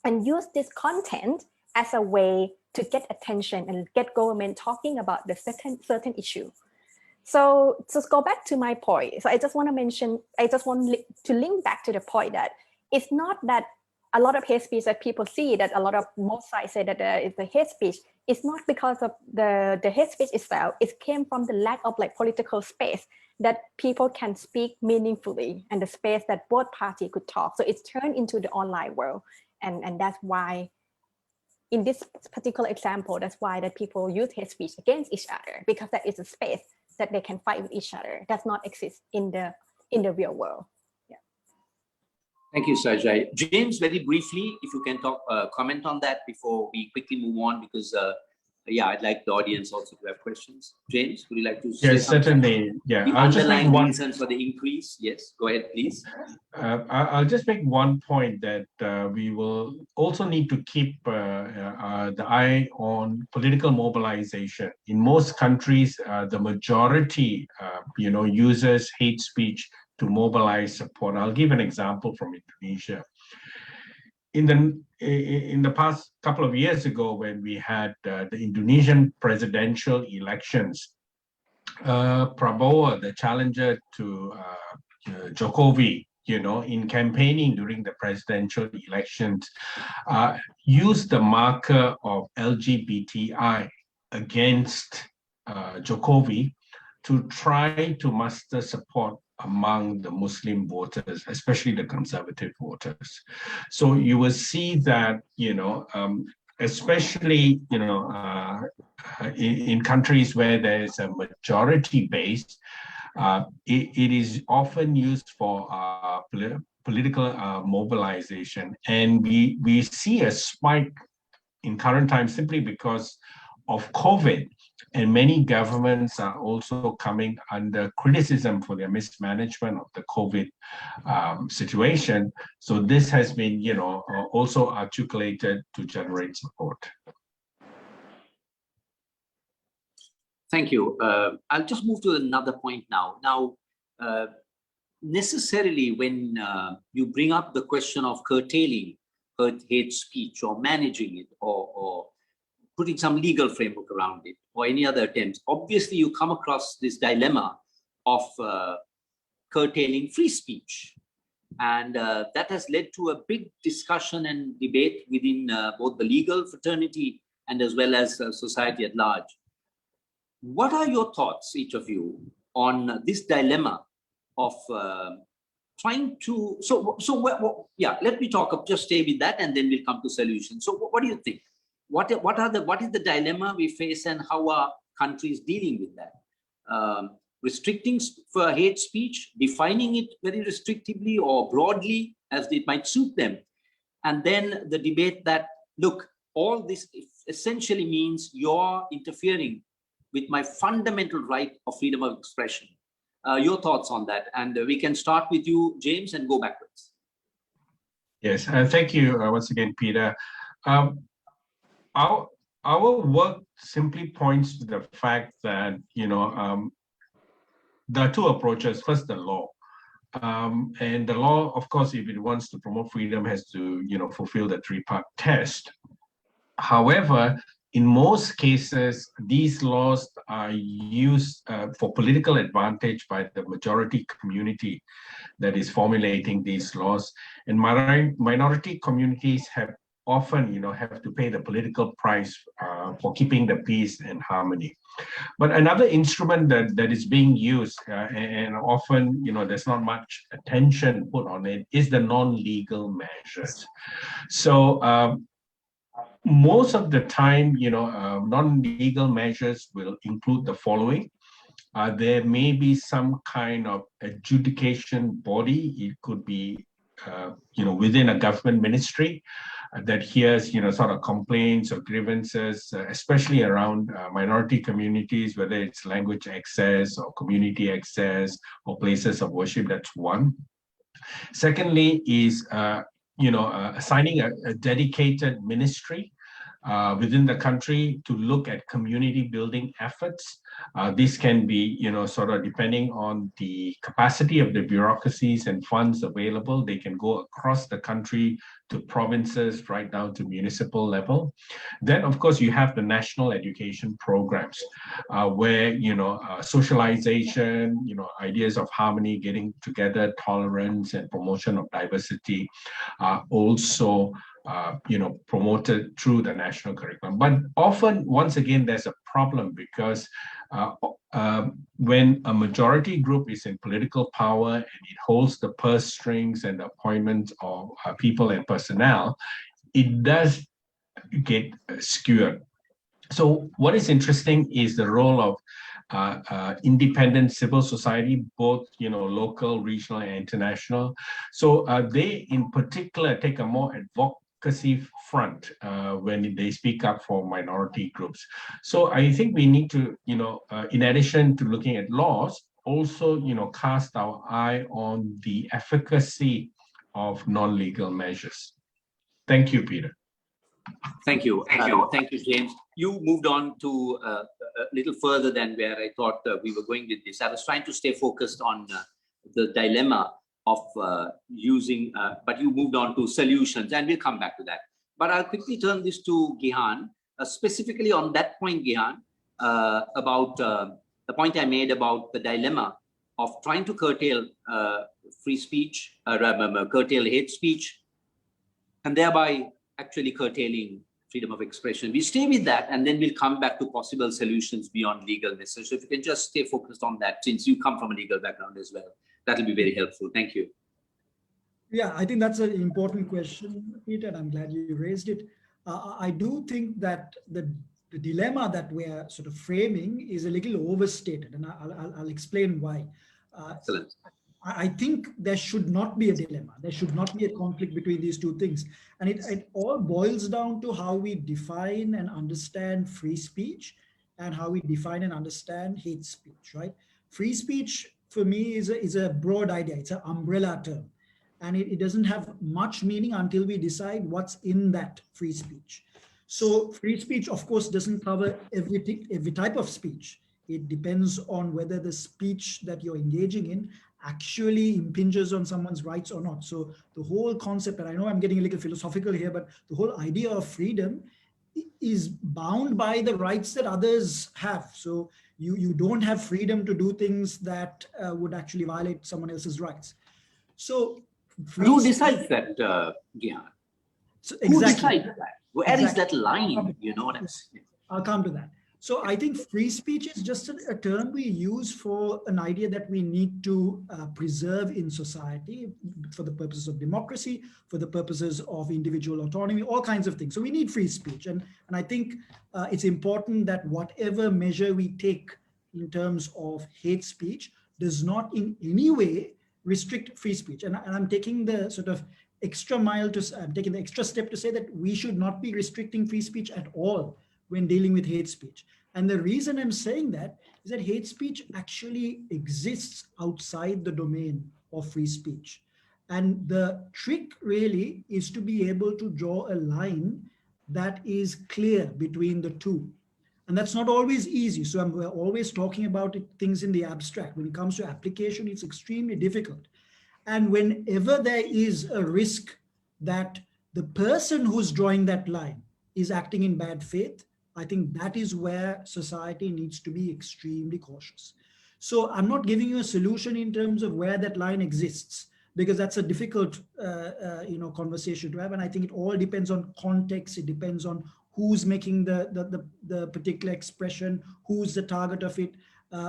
and use this content as a way to get attention and get government talking about the certain issue. So just go back to my point. So I just want to link back to the point that it's not that a lot of hate speech that people see, that a lot of both sides say that it's the hate speech. It's not because of the hate speech itself. It came from the lack of like political space that people can speak meaningfully and the space that both parties could talk. So it's turned into the online world. And that's why in this particular example, that's why that people use hate speech against each other, because that is a space that they can fight with each other. Does not exist in the real world. Yeah. Thank you, Sajai. James, very briefly, if you can talk, comment on that before we quickly move on, because yeah, I'd like the audience also to have questions. James, would you like to say Yes, something? certainly. Yeah, The I'll just make underlying one. reason for the increase. Yes, go ahead, please. I'll just make one point that we will also need to keep the eye on political mobilization. In most countries, the majority, uses hate speech to mobilize support. I'll give an example from Indonesia. In the past couple of years ago, when we had the Indonesian presidential elections, Prabowo, the challenger to Jokowi, in campaigning during the presidential elections, used the marker of LGBTI against Jokowi to try to muster support among the Muslim voters, especially the conservative voters. So you will see that, especially, in countries where there is a majority base, it is often used for political mobilization. And we see a spike in current times simply because of COVID. And many governments are also coming under criticism for their mismanagement of the COVID situation. So this has been, also articulated to generate support. Thank you. I'll just move to another point now. Now, necessarily when you bring up the question of curtailing hate speech or managing it or putting some legal framework around it or any other attempts, obviously you come across this dilemma of curtailing free speech. And that has led to a big discussion and debate within both the legal fraternity and as well as society at large. What are your thoughts, each of you, on this dilemma of trying to, yeah, let me talk, just stay with that and then we'll come to solutions. So what do you think? What is the dilemma we face and how are countries dealing with that? Restricting for hate speech, defining it very restrictively or broadly as it might suit them. And then the debate that, look, all this essentially means you're interfering with my fundamental right of freedom of expression. Your thoughts on that? And we can start with you, James, and go backwards. Yes, thank you once again, Peter. Our work simply points to the fact that, there are two approaches. First, the law. And the law, of course, if it wants to promote freedom, has to, fulfill the three-part test. However, in most cases, these laws are used for political advantage by the majority community that is formulating these laws. And minority communities have often, have to pay the political price for keeping the peace and harmony. But another instrument that is being used, and often, there's not much attention put on it, is the non-legal measures. So most of the time, non-legal measures will include the following. There may be some kind of adjudication body. It could be, within a government ministry. that hears, sort of complaints or grievances, especially around minority communities, whether it's language access or community access or places of worship. That's one. Secondly is, assigning a dedicated ministry within the country to look at community building efforts. This can be, sort of depending on the capacity of the bureaucracies and funds available. They can go across the country to provinces, right down to municipal level. Then, of course, you have the national education programs where, socialization, ideas of harmony, getting together, tolerance, and promotion of diversity are also promoted through the national curriculum. But often, once again, there's a problem because when a majority group is in political power and it holds the purse strings and the appointments of people and personnel, it does get skewed. So what is interesting is the role of independent civil society, both local, regional, and international. So they in particular take a more advocacy front when they speak up for minority groups. So I think we need to, in addition to looking at laws, also cast our eye on the efficacy of non-legal measures. Thank you, Peter. Thank you. Thank you, James. You moved on to a little further than where I thought we were going with this. I was trying to stay focused on the dilemma of using, but you moved on to solutions, and we'll come back to that. But I'll quickly turn this to Gihan, specifically on that point, Gihan, about the point I made about the dilemma of trying to curtail free speech, curtail hate speech, and thereby actually curtailing freedom of expression. We stay with that, and then we'll come back to possible solutions beyond legalness. So if you can just stay focused on that, since you come from a legal background as well, that'll be very helpful. Thank you. Yeah, I think that's an important question, Peter, and I'm glad you raised it. I do think that the dilemma that we're sort of framing is a little overstated, and I'll explain why. Excellent. I think there should not be a dilemma. There should not be a conflict between these two things. And it all boils down to how we define and understand free speech and how we define and understand hate speech, right? Free speech, for me, is a broad idea. It's an umbrella term. And it doesn't have much meaning until we decide what's in that free speech. So free speech, of course, doesn't cover every type of speech. It depends on whether the speech that you're engaging in actually impinges on someone's rights or not. So the whole concept, and I know I'm getting a little philosophical here, but the whole idea of freedom is bound by the rights that others have. So you don't have freedom to do things that would actually violate someone else's rights. So who decides that, Gihan? So exactly. Who decides that? Where is that line? I'll come to that. So I think free speech is just a term we use for an idea that we need to preserve in society for the purposes of democracy, for the purposes of individual autonomy, all kinds of things. So we need free speech. And I think it's important that whatever measure we take in terms of hate speech does not in any way restrict free speech. And I'm taking the sort of extra mile I'm taking the extra step to say that we should not be restricting free speech at all when dealing with hate speech. And the reason I'm saying that is that hate speech actually exists outside the domain of free speech. And the trick really is to be able to draw a line that is clear between the two. And that's not always easy. So we're always talking about things in the abstract. When it comes to application, it's extremely difficult. And whenever there is a risk that the person who's drawing that line is acting in bad faith, I think that is where society needs to be extremely cautious. So I'm not giving you a solution in terms of where that line exists, because that's a difficult conversation to have. And I think it all depends on context. It depends on who's making the particular expression, who's the target of it,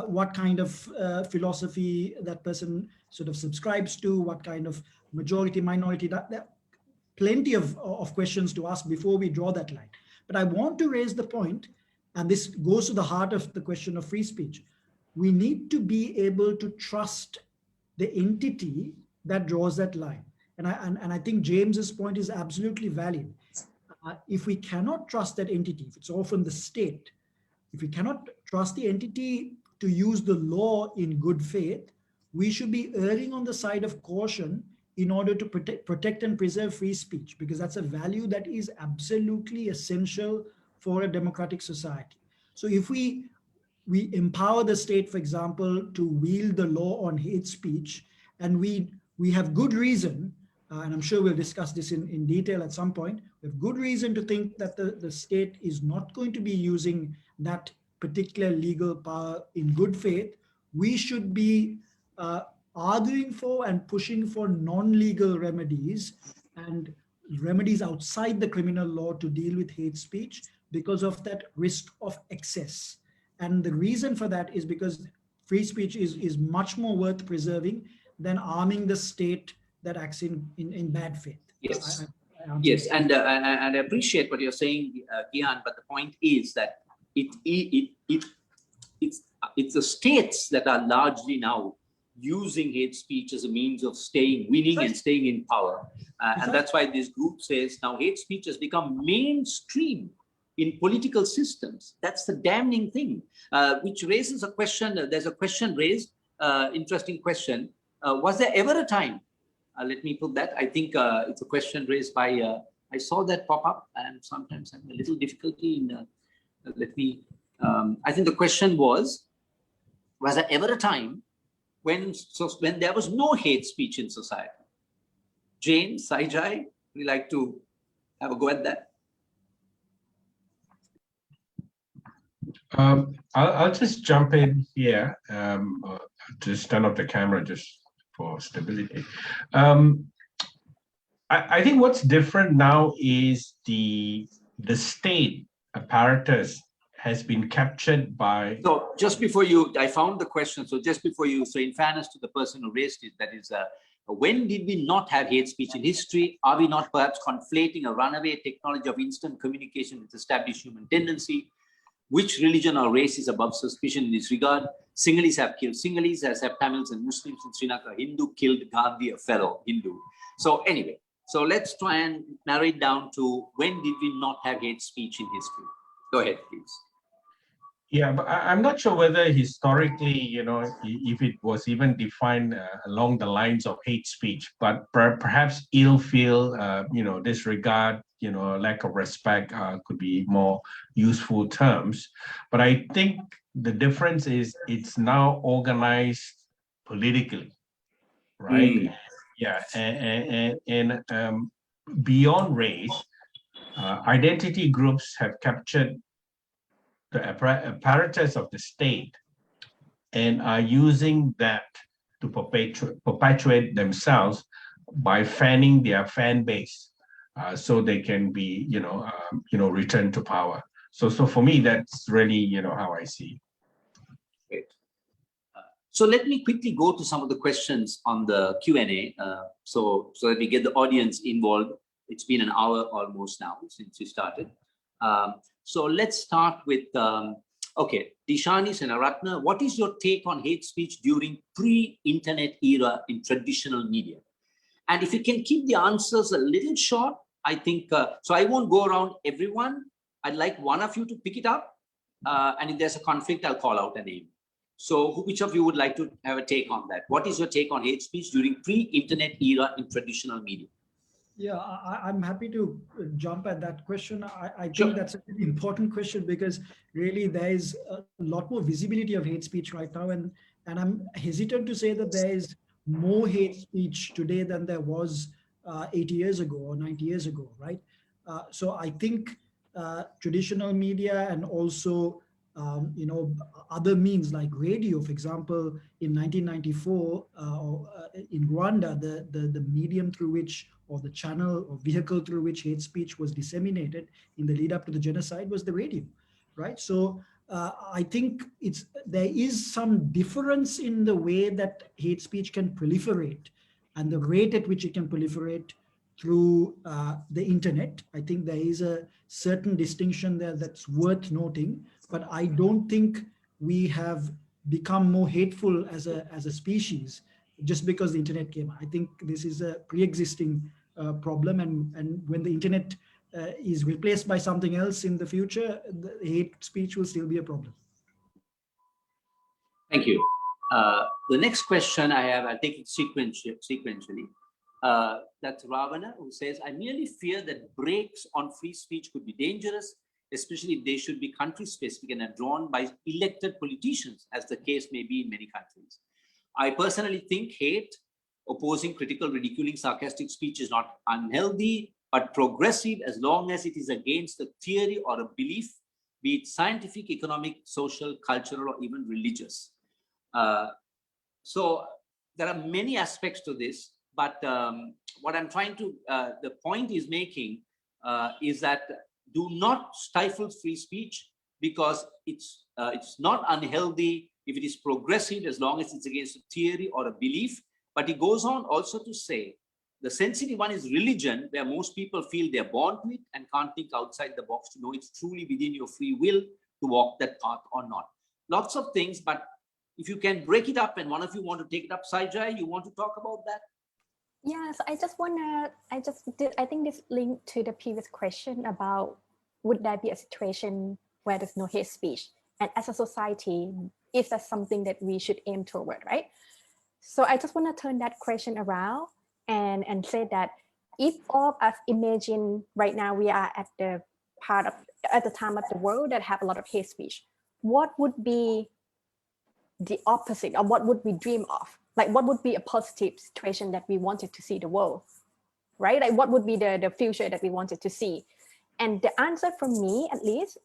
what kind of philosophy that person sort of subscribes to, what kind of majority, minority. There are plenty of questions to ask before we draw that line. But I want to raise the point, and this goes to the heart of the question of free speech. We need to be able to trust the entity that draws that line. And I think James's point is absolutely valid. if we cannot trust that entity, if it's often the state, if we cannot trust the entity to use the law in good faith, we should be erring on the side of caution in order to protect and preserve free speech, because that's a value that is absolutely essential for a democratic society. So if we empower the state, for example, to wield the law on hate speech, and we have good reason, and I'm sure we'll discuss this in detail at some point, we have good reason to think that the state is not going to be using that particular legal power in good faith, we should be arguing for and pushing for non-legal remedies and remedies outside the criminal law to deal with hate speech because of that risk of excess. And the reason for that is because free speech is much more worth preserving than arming the state that acts in bad faith. Yes. Yes, and I appreciate what you're saying, Gian, but the point is that it's the states that are largely now using hate speech as a means of winning and staying in power. And that's why this group says now hate speech has become mainstream in political systems. That's the damning thing, which raises a question. There's a question raised, interesting question. Was there ever a time, let me put that, I think it's a question raised by, I saw that pop up and sometimes I'm a little difficulty in, I think the question was there ever a time when there was no hate speech in society? James, Saijai, would you like to have a go at that? I'll just jump in here. Just turn off the camera just for stability. I think what's different now is the state apparatus has been captured by. So just before I found the question. So just before so in fairness to the person who raised it, that is, when did we not have hate speech in history? Are we not perhaps conflating a runaway technology of instant communication with established human tendency? Which religion or race is above suspicion in this regard? Sinhalese have killed Sinhalese, as have Tamils and Muslims in Sri Lanka. Hindu killed Gandhi, a fellow Hindu. So anyway, so let's try and narrow it down to when did we not have hate speech in history? Go ahead, please. Yeah, but I'm not sure whether historically, if it was even defined along the lines of hate speech, but perhaps ill feel, disregard, lack of respect could be more useful terms. But I think the difference is it's now organized politically, right? Yeah, and beyond race, identity groups have captured the apparatus of the state and are using that to perpetuate themselves by fanning their fan base, so they can be, returned to power. So for me, that's really, how I see it. Great. So let me quickly go to some of the questions on the Q&A, so that we get the audience involved. It's been an hour almost now since we started. So let's start with, okay, Dishani Senaratna, what is your take on hate speech during pre-internet era in traditional media? And if you can keep the answers a little short, I think, so I won't go around everyone. I'd like one of you to pick it up. And if there's a conflict, I'll call out a name. So which of you would like to have a take on that? What is your take on hate speech during pre-internet era in traditional media? Yeah, I'm happy to jump at that question. I think that's a really important question because really there is a lot more visibility of hate speech right now. And I'm hesitant to say that there is more hate speech today than there was 80 years ago or 90 years ago, right? So I think traditional media and also other means like radio, for example, in 1994, in Rwanda, the medium through which, or the channel or vehicle through which hate speech was disseminated in the lead up to the genocide was the radio, right? So I think there is some difference in the way that hate speech can proliferate and the rate at which it can proliferate through the internet. I think there is a certain distinction there that's worth noting, but I don't think we have become more hateful as a species just because the internet came. I think this is a pre-existing problem, and when the internet is replaced by something else in the future, the hate speech will still be a problem. Thank you. The next question I have, I'll take it sequentially. That's Ravana, who says, I merely fear that brakes on free speech could be dangerous, especially if they should be country-specific and are drawn by elected politicians, as the case may be in many countries. I personally think hate, opposing, critical, ridiculing, sarcastic speech is not unhealthy, but progressive as long as it is against a theory or a belief, be it scientific, economic, social, cultural, or even religious. So there are many aspects to this, but what I'm trying to, the point is making is that do not stifle free speech, because it's not unhealthy if it is progressive as long as it's against a theory or a belief. But he goes on also to say, the sensitive one is religion, where most people feel they're born to it and can't think outside the box to know it's truly within your free will to walk that path or not. Lots of things, but if you can break it up, and one of you want to take it up, Saijai, you want to talk about that? Yes, I think this linked to the previous question about would there be a situation where there's no hate speech? And as a society, is that something that we should aim toward, right? So I just want to turn that question around and say that if all of us imagine right now we are at the time of the world that have a lot of hate speech, what would be the opposite, or what would we dream of? Like, what would be a positive situation that we wanted to see the world, right? Like, what would be the future that we wanted to see? And the answer from me, at least,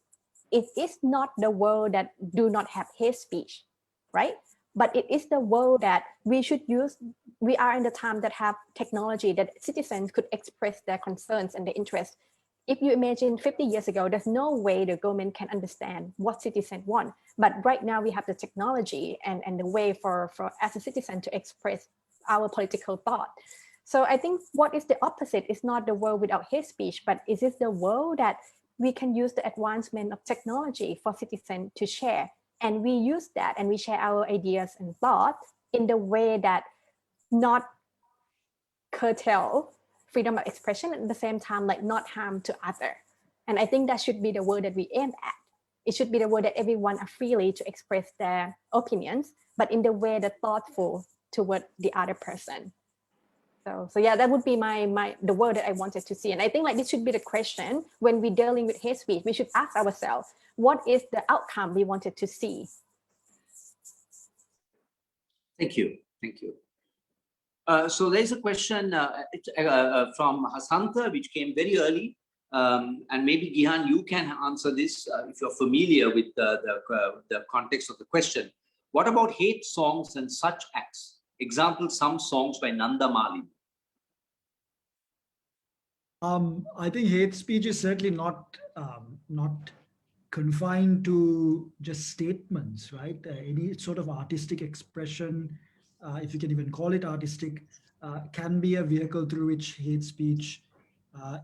it is not the world that do not have hate speech, right? But it is the world that we should use. We are in the time that have technology that citizens could express their concerns and their interests. If you imagine 50 years ago, there's no way the government can understand what citizens want. But right now we have the technology and the way for as a citizen to express our political thought. So I think what is the opposite is not the world without hate speech, but is it the world that we can use the advancement of technology for citizens to share. And we use that and we share our ideas and thoughts in the way that not curtail freedom of expression, at the same time, like not harm to other. And I think that should be the word that we aim at. It should be the word that everyone are freely to express their opinions, but in the way that's thoughtful toward the other person. So yeah, that would be the word that I wanted to see. And I think like this should be the question when we're dealing with hate speech. We should ask ourselves, what is the outcome we wanted to see? Thank you. Thank you. So there's a question from Hasanta, which came very early. And maybe Gihan, you can answer this if you're familiar with the context of the question. What about hate songs and such acts? Example, some songs by Nanda Mali. I think hate speech is certainly not confined to just statements, right? Any sort of artistic expression, if you can even call it artistic, can be a vehicle through which hate speech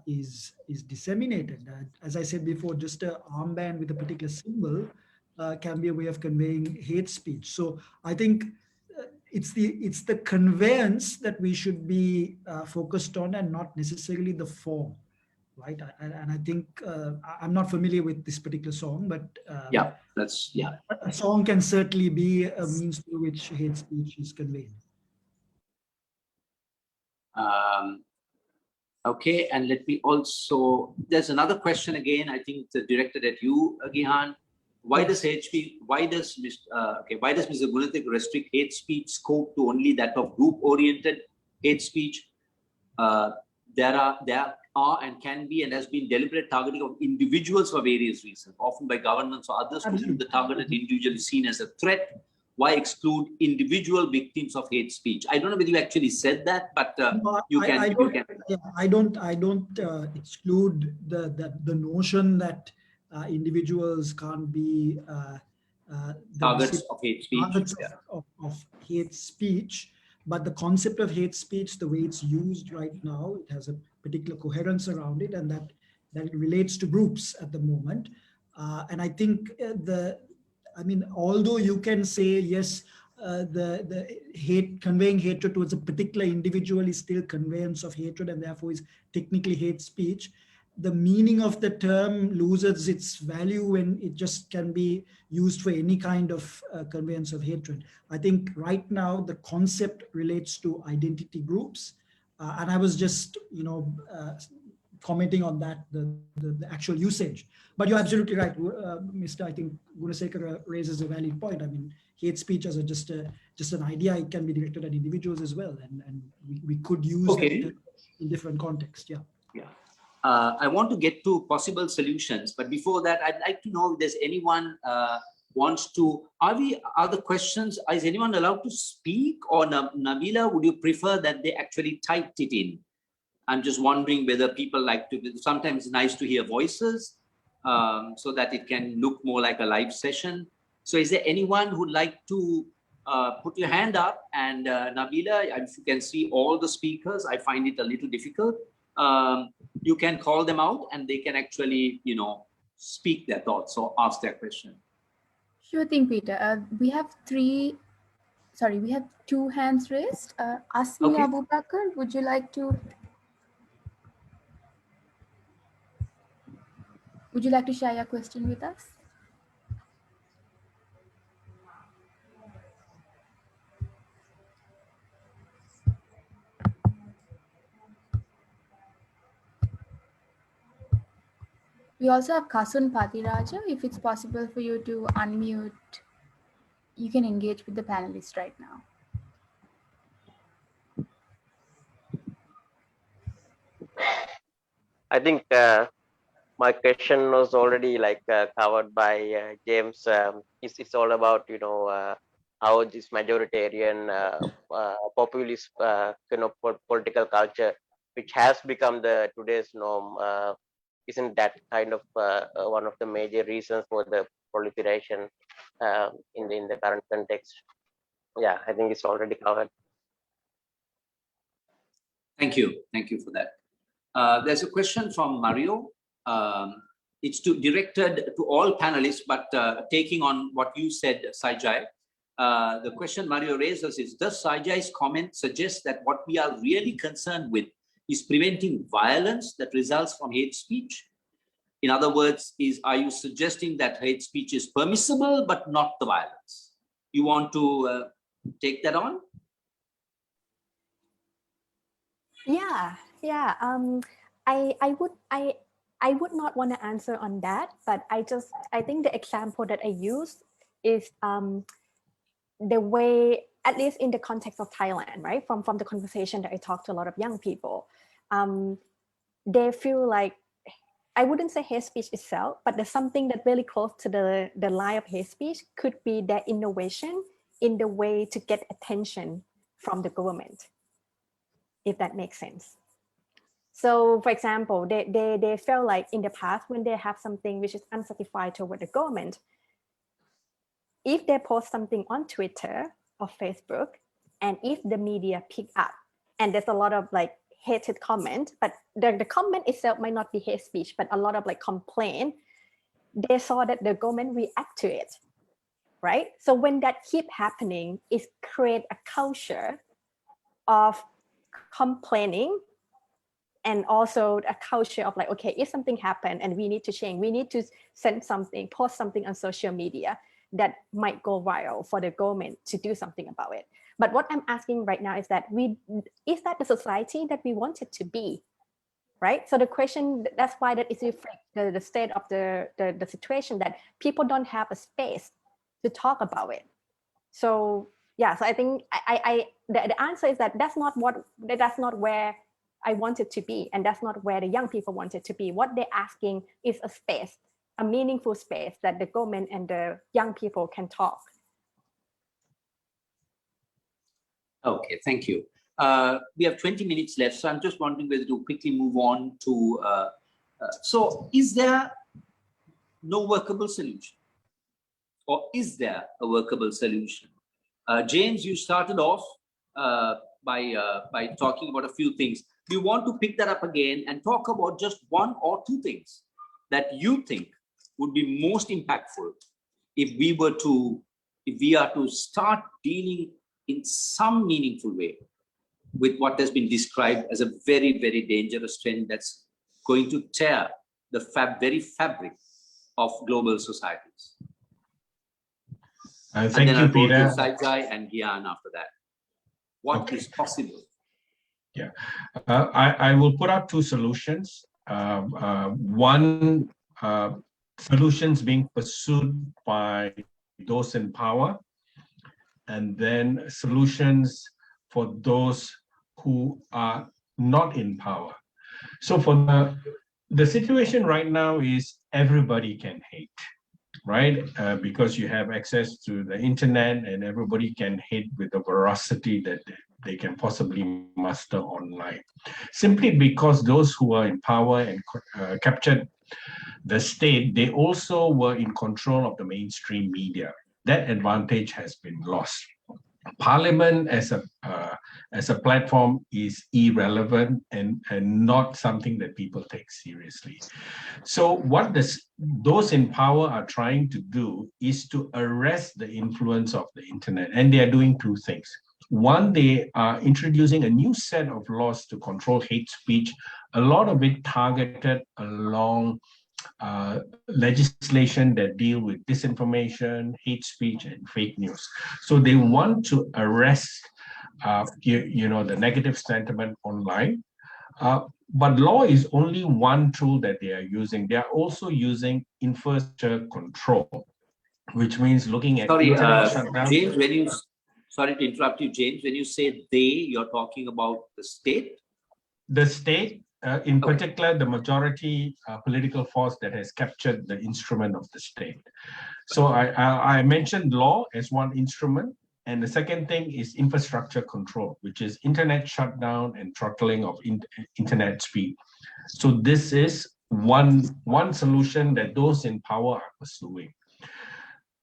is disseminated. As I said before, just an armband with a particular symbol can be a way of conveying hate speech. So I think it's the conveyance that we should be focused on, and not necessarily the form, right? And I think I'm not familiar with this particular song, but a song can certainly be a means through which hate speech is conveyed. Okay, and let me also, there's another question again, I think it's directed at you, Gihan. Why does Mr. Gunathilake restrict hate speech scope to only that of group-oriented hate speech? There are and can be and has been deliberate targeting of individuals for various reasons, often by governments or others, to whom the targeted individual is seen as a threat. Why exclude individual victims of hate speech? I don't know whether you actually said that, but I don't exclude the notion that individuals can't be targets of hate speech. Targets of hate speech, but the concept of hate speech, the way it's used right now, it has a particular coherence around it, and that it relates to groups at the moment. And I think although you can say yes, the conveying hatred towards a particular individual is still conveyance of hatred, and therefore is technically hate speech. the meaning of the term loses its value when it just can be used for any kind of conveyance of hatred. I think right now the concept relates to identity groups, and I was just, commenting on that, the actual usage. But you're absolutely right, Mr. I think Gunasekara raises a valid point. I mean, hate speech as just an idea, it can be directed at individuals as well, and we could use that in different contexts. Yeah. I want to get to possible solutions, but before that, I'd like to know if there's anyone wants to. Are the questions? Is anyone allowed to speak, or Nabila, would you prefer that they actually typed it in? I'm just wondering whether people like to. Sometimes it's nice to hear voices, so that it can look more like a live session. So, is there anyone who'd like to put your hand up? And Nabila, if you can see all the speakers, I find it a little difficult. You can call them out and they can actually, speak their thoughts or ask their question. Sure thing, Peter. We have two hands raised. Asmi Abu Bakr, would you like to share your question with us? We also have Kasun Patiraja. If it's possible for you to unmute, you can engage with the panelists right now. I think my question was already covered by James. It's all about how this majoritarian populist political culture, which has become the today's norm, isn't that kind of one of the major reasons for the proliferation in the current context? Yeah, I think it's already covered. Thank you for that. There's a question from Mario. It's directed to all panelists, but taking on what you said, Saijai. The question Mario raises is, does Saijai's comment suggest that what we are really concerned with is preventing violence that results from hate speech? In other words, are you suggesting that hate speech is permissible, but not the violence? You want to take that on? Yeah. I would not want to answer on that, but I think the example that I use is the way, at least in the context of Thailand, right? From the conversation that I talked to a lot of young people, they feel like, I wouldn't say hate speech itself, but there's something that really close to the line of hate speech could be their innovation in the way to get attention from the government, if that makes sense. So, for example, they felt like in the past when they have something which is unsatisfied toward the government, if they post something on Twitter or Facebook, and if the media pick up, and there's a lot of hated comment, but the comment itself might not be hate speech, but a lot of complaint, they saw that the government react to it, right? So when that keep happening, it create a culture of complaining, and also a culture of okay, if something happened and we need to change, we need to send something, post something on social media that might go viral for the government to do something about it. But what I'm asking right now is that is that the society that we want it to be, right? So the question, that's why that is the state of the situation, that people don't have a space to talk about it. So yeah, so I think the answer is that that's not where I want it to be, and that's not where the young people want it to be. What they're asking is a space, a meaningful space that the government and the young people can talk. Okay, thank you. We have 20 minutes left, so I'm just wondering whether to quickly move on to, so is there no workable solution? Or is there a workable solution? James, you started off by talking about a few things. Do you want to pick that up again and talk about just one or two things that you think would be most impactful if we are to start dealing in some meaningful way with what has been described as a very, very dangerous trend that's going to tear the very fabric of global societies? Thank and then you, I'll go Peter. to Saijai and Gian after that. What is possible? Yeah, I will put out two solutions. One, solutions being pursued by those in power, and then solutions for those who are not in power. So for the situation right now is everybody can hate, right? Because you have access to the internet and everybody can hate with the veracity that they can possibly muster online. Simply because those who are in power and captured the state, they also were in control of the mainstream media. That advantage has been lost. Parliament as a platform is irrelevant and not something that people take seriously. So what those in power are trying to do is to arrest the influence of the internet, and they are doing two things. One, they are introducing a new set of laws to control hate speech, a lot of it targeted along legislation that deal with disinformation, hate speech, and fake news. So they want to arrest, the negative sentiment online. But law is only one tool that they are using. They are also using infrastructure control, which means looking at Sorry, internet shutdown. James, sorry to interrupt you, James. When you say they, you're talking about the state? The state, in particular, the majority political force that has captured the instrument of the state. So I mentioned law as one instrument. And the second thing is infrastructure control, which is internet shutdown and throttling of internet speed. So this is one solution that those in power are pursuing.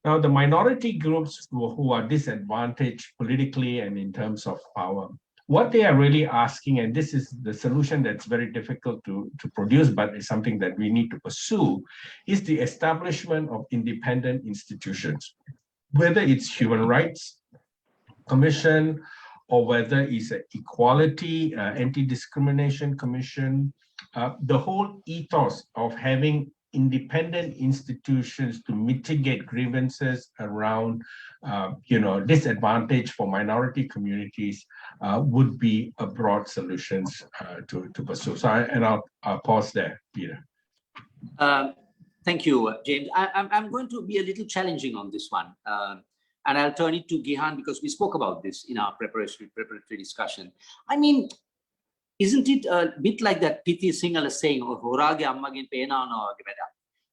Now, the minority groups who are disadvantaged politically and in terms of power, what they are really asking, and this is the solution that's very difficult to produce, but it's something that we need to pursue, is the establishment of independent institutions, whether it's human rights commission or whether it's an equality, anti-discrimination commission. The whole ethos of having independent institutions to mitigate grievances around, disadvantage for minority communities would be a broad solutions to pursue. So, I'll pause there, Peter. Thank you, James. I'm going to be a little challenging on this one. And I'll turn it to Gihan because we spoke about this in our preparatory discussion. I mean, isn't it a bit like that Pithi Sinhala saying,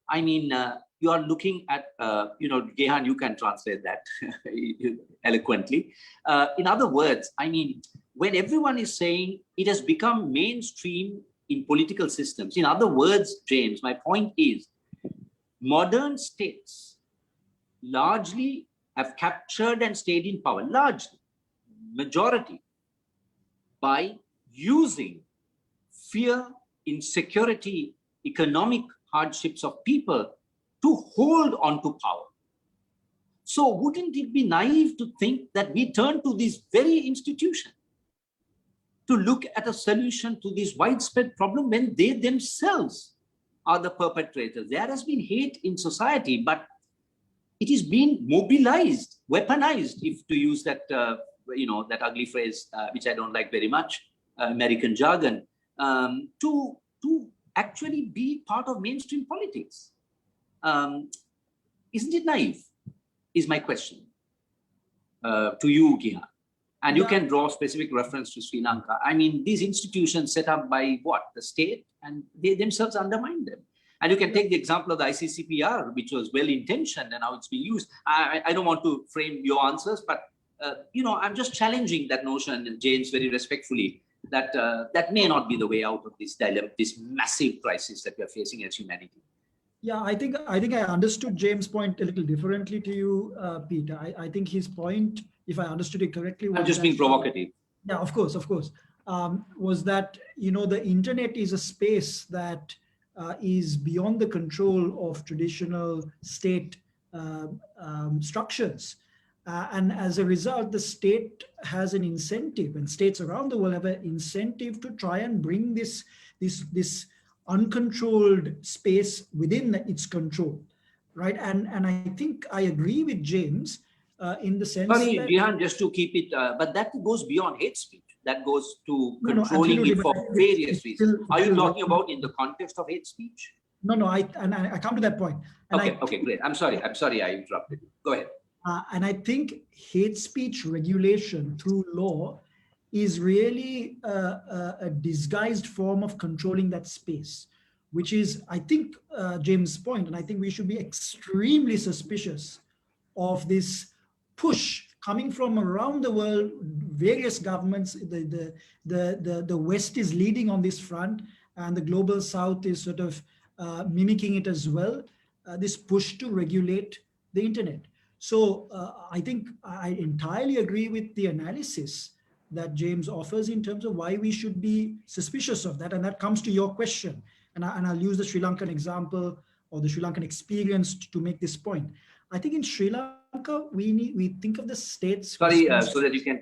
I mean, you are looking at, Gihan, you can translate that eloquently. In other words, I mean, when everyone is saying it has become mainstream in political systems, in other words, James, my point is modern states largely have captured and stayed in power, largely, majority, by using fear, insecurity, economic hardships of people to hold on to power. So wouldn't it be naive to think that we turn to this very institution to look at a solution to this widespread problem when they themselves are the perpetrators? There has been hate in society, but it is being mobilized, weaponized, if to use that, that ugly phrase, which I don't like very much, American jargon, to actually be part of mainstream politics. Isn't it naive, is my question to you, Gihan. And you can draw specific reference to Sri Lanka. I mean, these institutions set up by what? The state, and they themselves undermine them. And you can take the example of the ICCPR, which was well-intentioned and how it's being used. I don't want to frame your answers, but I'm just challenging that notion, James, very respectfully, that that may not be the way out of this dilemma, this massive crisis that we are facing as humanity. Yeah, I think I understood James' point a little differently to you, Peter. I think his point, if I understood it correctly, was I'm just being provocative. Yeah, of course, was that the internet is a space that is beyond the control of traditional state structures. And as a result, the state has an incentive, and states around the world have an incentive to try and bring this uncontrolled space within its control, right? And I think I agree with James in the sense Sorry, that Jihan, just to keep it, but that goes beyond hate speech. That goes to no, controlling absolutely, it but for I think various it's reasons. Are you still talking relevant. about in the context of hate speech? No, I come to that point. And Okay, great. I'm sorry I interrupted you. Go ahead. And I think hate speech regulation through law is really a disguised form of controlling that space, which is, I think, James' point, and I think we should be extremely suspicious of this push coming from around the world, various governments. The West is leading on this front, and the global South is sort of mimicking it as well. This push to regulate the internet. So I think I entirely agree with the analysis that James offers in terms of why we should be suspicious of that. And that comes to your question. And I'll use the Sri Lankan example or the Sri Lankan experience to make this point. I think in Sri Lanka, we think of the state's Sorry, so that you can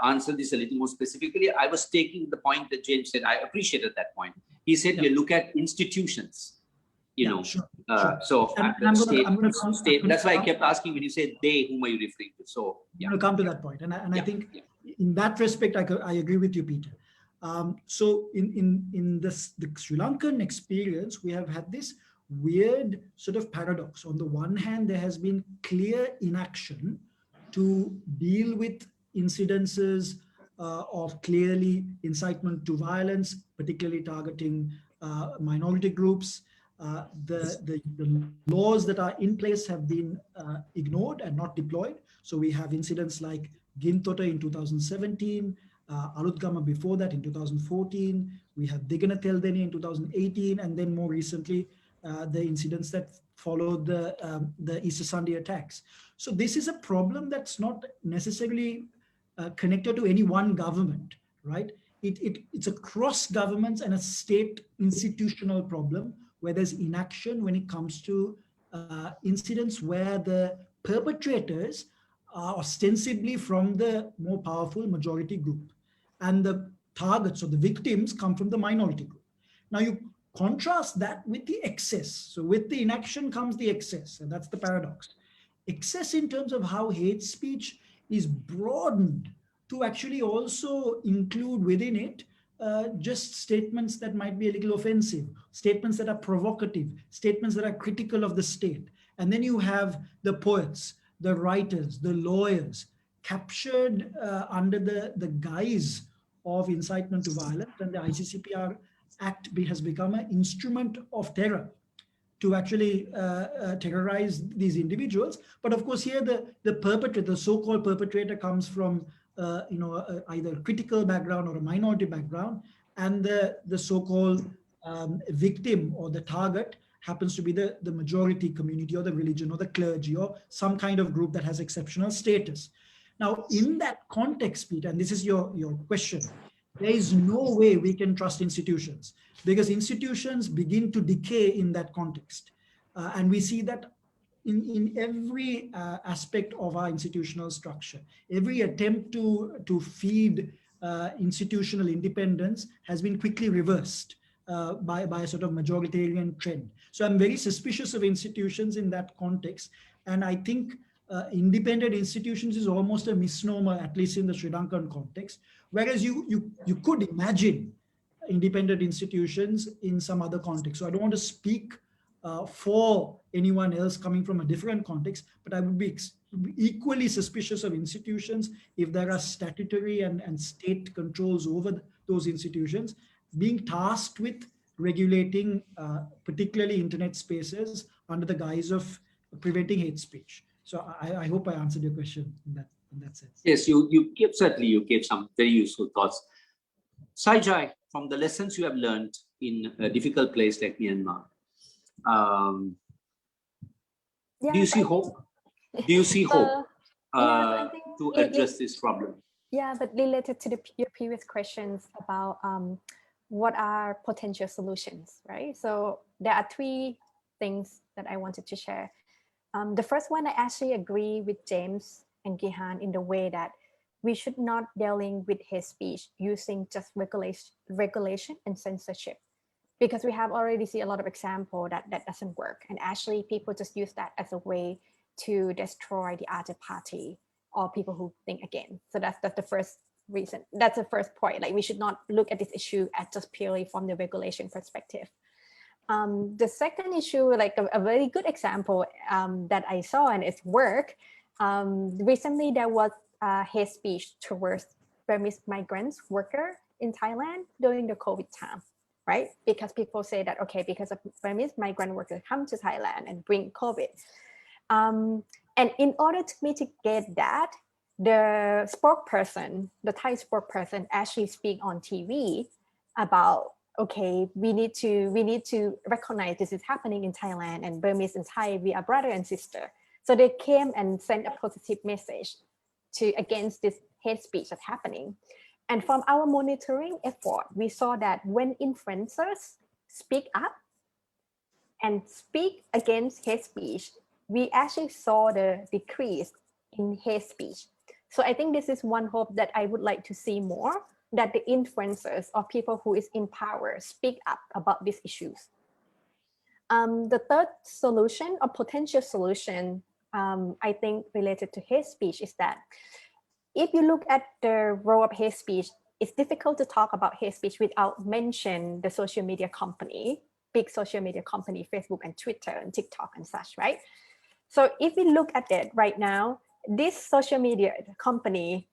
answer this a little more specifically. I was taking the point that James said. I appreciated that point. He said you look at institutions. Sure. So state. That's why I kept asking when you say they, whom are you referring to? So I'm going to come to that point, and I think in that respect, I agree with you, Peter. So in the Sri Lankan experience, we have had this weird sort of paradox. On the one hand, there has been clear inaction to deal with incidences of clearly incitement to violence, particularly targeting minority groups. The laws that are in place have been ignored and not deployed. So we have incidents like Gintota in 2017, Alutgama before that in 2014. We have Digana Teldeni in 2018, and then more recently, the incidents that followed the Easter Sunday attacks. So this is a problem that's not necessarily connected to any one government, right? It's a cross governments and a state institutional problem where there's inaction when it comes to incidents where the perpetrators are ostensibly from the more powerful majority group and the targets or the victims come from the minority group. Now you contrast that with the excess. So with the inaction comes the excess, and that's the paradox. Excess in terms of how hate speech is broadened to actually also include within it just statements that might be a little offensive, statements that are provocative, statements that are critical of the state. And then you have the poets, the writers, the lawyers captured under the guise of incitement to violence, and the ICCPR Act has become an instrument of terror to actually terrorize these individuals. But of course, here the perpetrator, the so-called perpetrator, comes from either a critical background or a minority background, and the so-called victim or the target happens to be the majority community or the religion or the clergy or some kind of group that has exceptional status. Now, in that context, Peter, and this is your question, there is no way we can trust institutions because institutions begin to decay in that context. And we see that in every aspect of our institutional structure. Every attempt to feed institutional independence has been quickly reversed by a sort of majoritarian trend. So I'm very suspicious of institutions in that context. And I think independent institutions is almost a misnomer, at least in the Sri Lankan context. Whereas you could imagine independent institutions in some other context. So I don't want to speak for anyone else coming from a different context, but I would be equally suspicious of institutions if there are statutory and state controls over those institutions being tasked with regulating particularly internet spaces under the guise of preventing hate speech. So I hope I answered your question in that sense. Yes, you gave some very useful thoughts. Saijai, from the lessons you have learned in a difficult place like Myanmar, do you see hope? Do you see hope to address this problem? Yeah, but related to your previous questions about what are potential solutions, right? So there are three things that I wanted to share. The first one, I actually agree with James and Gihan in the way that we should not dealing with hate speech using just regulation and censorship. because we have already seen a lot of example that doesn't work. And actually people just use that as a way to destroy the other party or people who think again. So that's the first reason. That's the first point. Like we should not look at this issue as just purely from the regulation perspective. The second issue, like a very good example that I saw and it's work. Recently there was hate speech towards Burmese migrants worker in Thailand during the COVID time, right? Because people say that, okay, because of Burmese migrant workers come to Thailand and bring COVID. And in order to mitigate that, the spokesperson, the Thai spokesperson actually speak on TV about, okay, we need to recognize this is happening in Thailand and Burmese and Thai, we are brother and sister. So they came and sent a positive message against this hate speech that's happening. And from our monitoring effort, we saw that when influencers speak up and speak against hate speech, we actually saw the decrease in hate speech. So I think this is one hope that I would like to see more, that the influencers or people who is in power speak up about these issues. The third solution or potential solution, I think related to hate speech is that if you look at the role of hate speech, it's difficult to talk about hate speech without mention the social media company, big social media company, Facebook and Twitter and TikTok and such, right? So if we look at it right now, this social media company,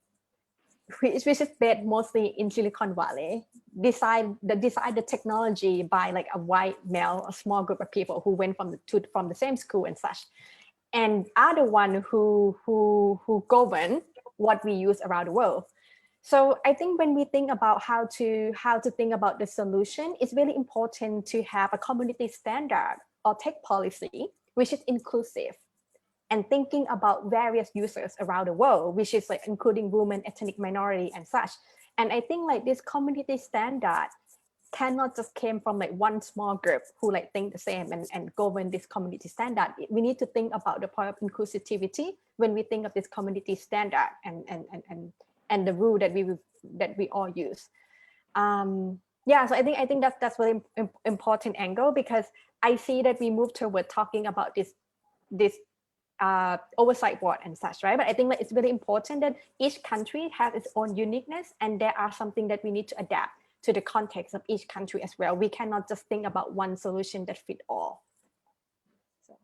which is based mostly in Silicon Valley, design the technology by like a white male, a small group of people who went from the same school and such, and are the one who govern what we use around the world. So I think when we think about how to think about the solution, it's really important to have a community standard or tech policy which is inclusive and thinking about various users around the world, which is like including women, ethnic minority and such. And I think like this community standard cannot just came from like one small group who like think the same and govern this community standard. We need to think about the point of inclusivity when we think of this community standard and the rule that we all use. Yeah, so I think that's really important angle, because I see that we move toward talking about this oversight board and such, right? But I think that it's really important that each country has its own uniqueness, and there are something that we need to adapt to the context of each country as well. We cannot just think about one solution that fit all. So.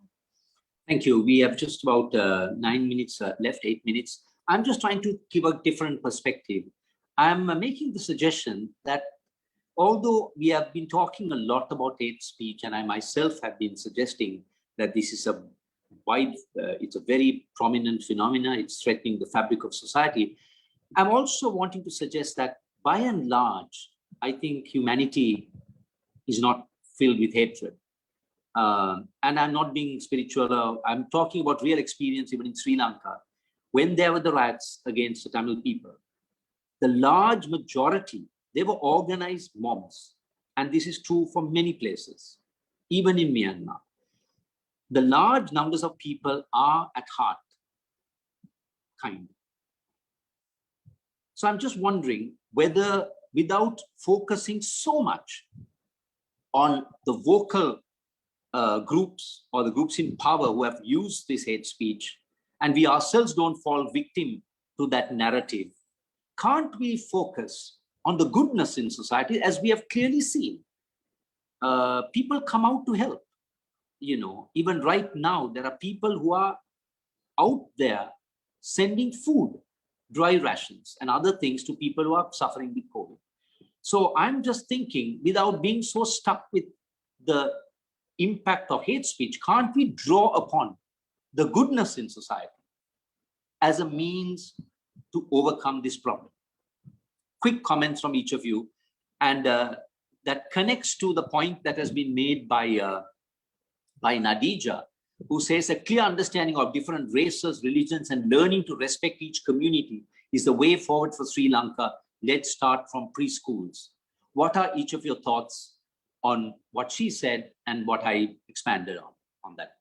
Thank you. We have just about 9 minutes left, 8 minutes. I'm just trying to give a different perspective. I'm making the suggestion that although we have been talking a lot about hate speech, and I myself have been suggesting that this is a it's a very prominent phenomena, it's threatening the fabric of society, I'm also wanting to suggest that by and large, I think humanity is not filled with hatred. And I'm not being spiritual, I'm talking about real experience even in Sri Lanka. When there were the riots against the Tamil people, the large majority, they were organized mobs. And this is true for many places, even in Myanmar. The large numbers of people are at heart kind. So I'm just wondering whether, without focusing so much on the vocal groups or the groups in power who have used this hate speech, and we ourselves don't fall victim to that narrative, can't we focus on the goodness in society? As we have clearly seen, people come out to help. You know, even right now, there are people who are out there sending food, dry rations and other things to people who are suffering with COVID. So I'm just thinking, without being so stuck with the impact of hate speech, can't we draw upon the goodness in society as a means to overcome this problem? Quick comments from each of you. And that connects to the point that has been made by Nadija, who says a clear understanding of different races, religions, and learning to respect each community is the way forward for Sri Lanka. Let's start from preschools. What are each of your thoughts on what she said and what I expanded on that?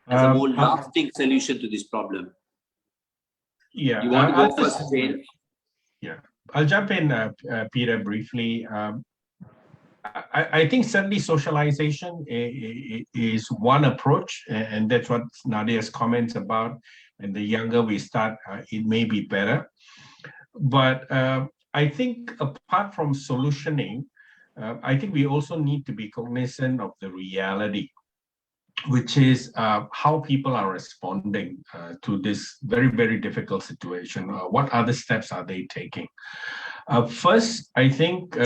As a more lasting solution to this problem. Yeah. You want to go first, Jane? Yeah. I'll jump in, Peter, briefly. I think certainly socialization is one approach, and that's what Nadia's comments about. And the younger we start, it may be better. But I think apart from solutioning, I think we also need to be cognizant of the reality, which is how people are responding to this very, very difficult situation. What other steps are they taking? First, I think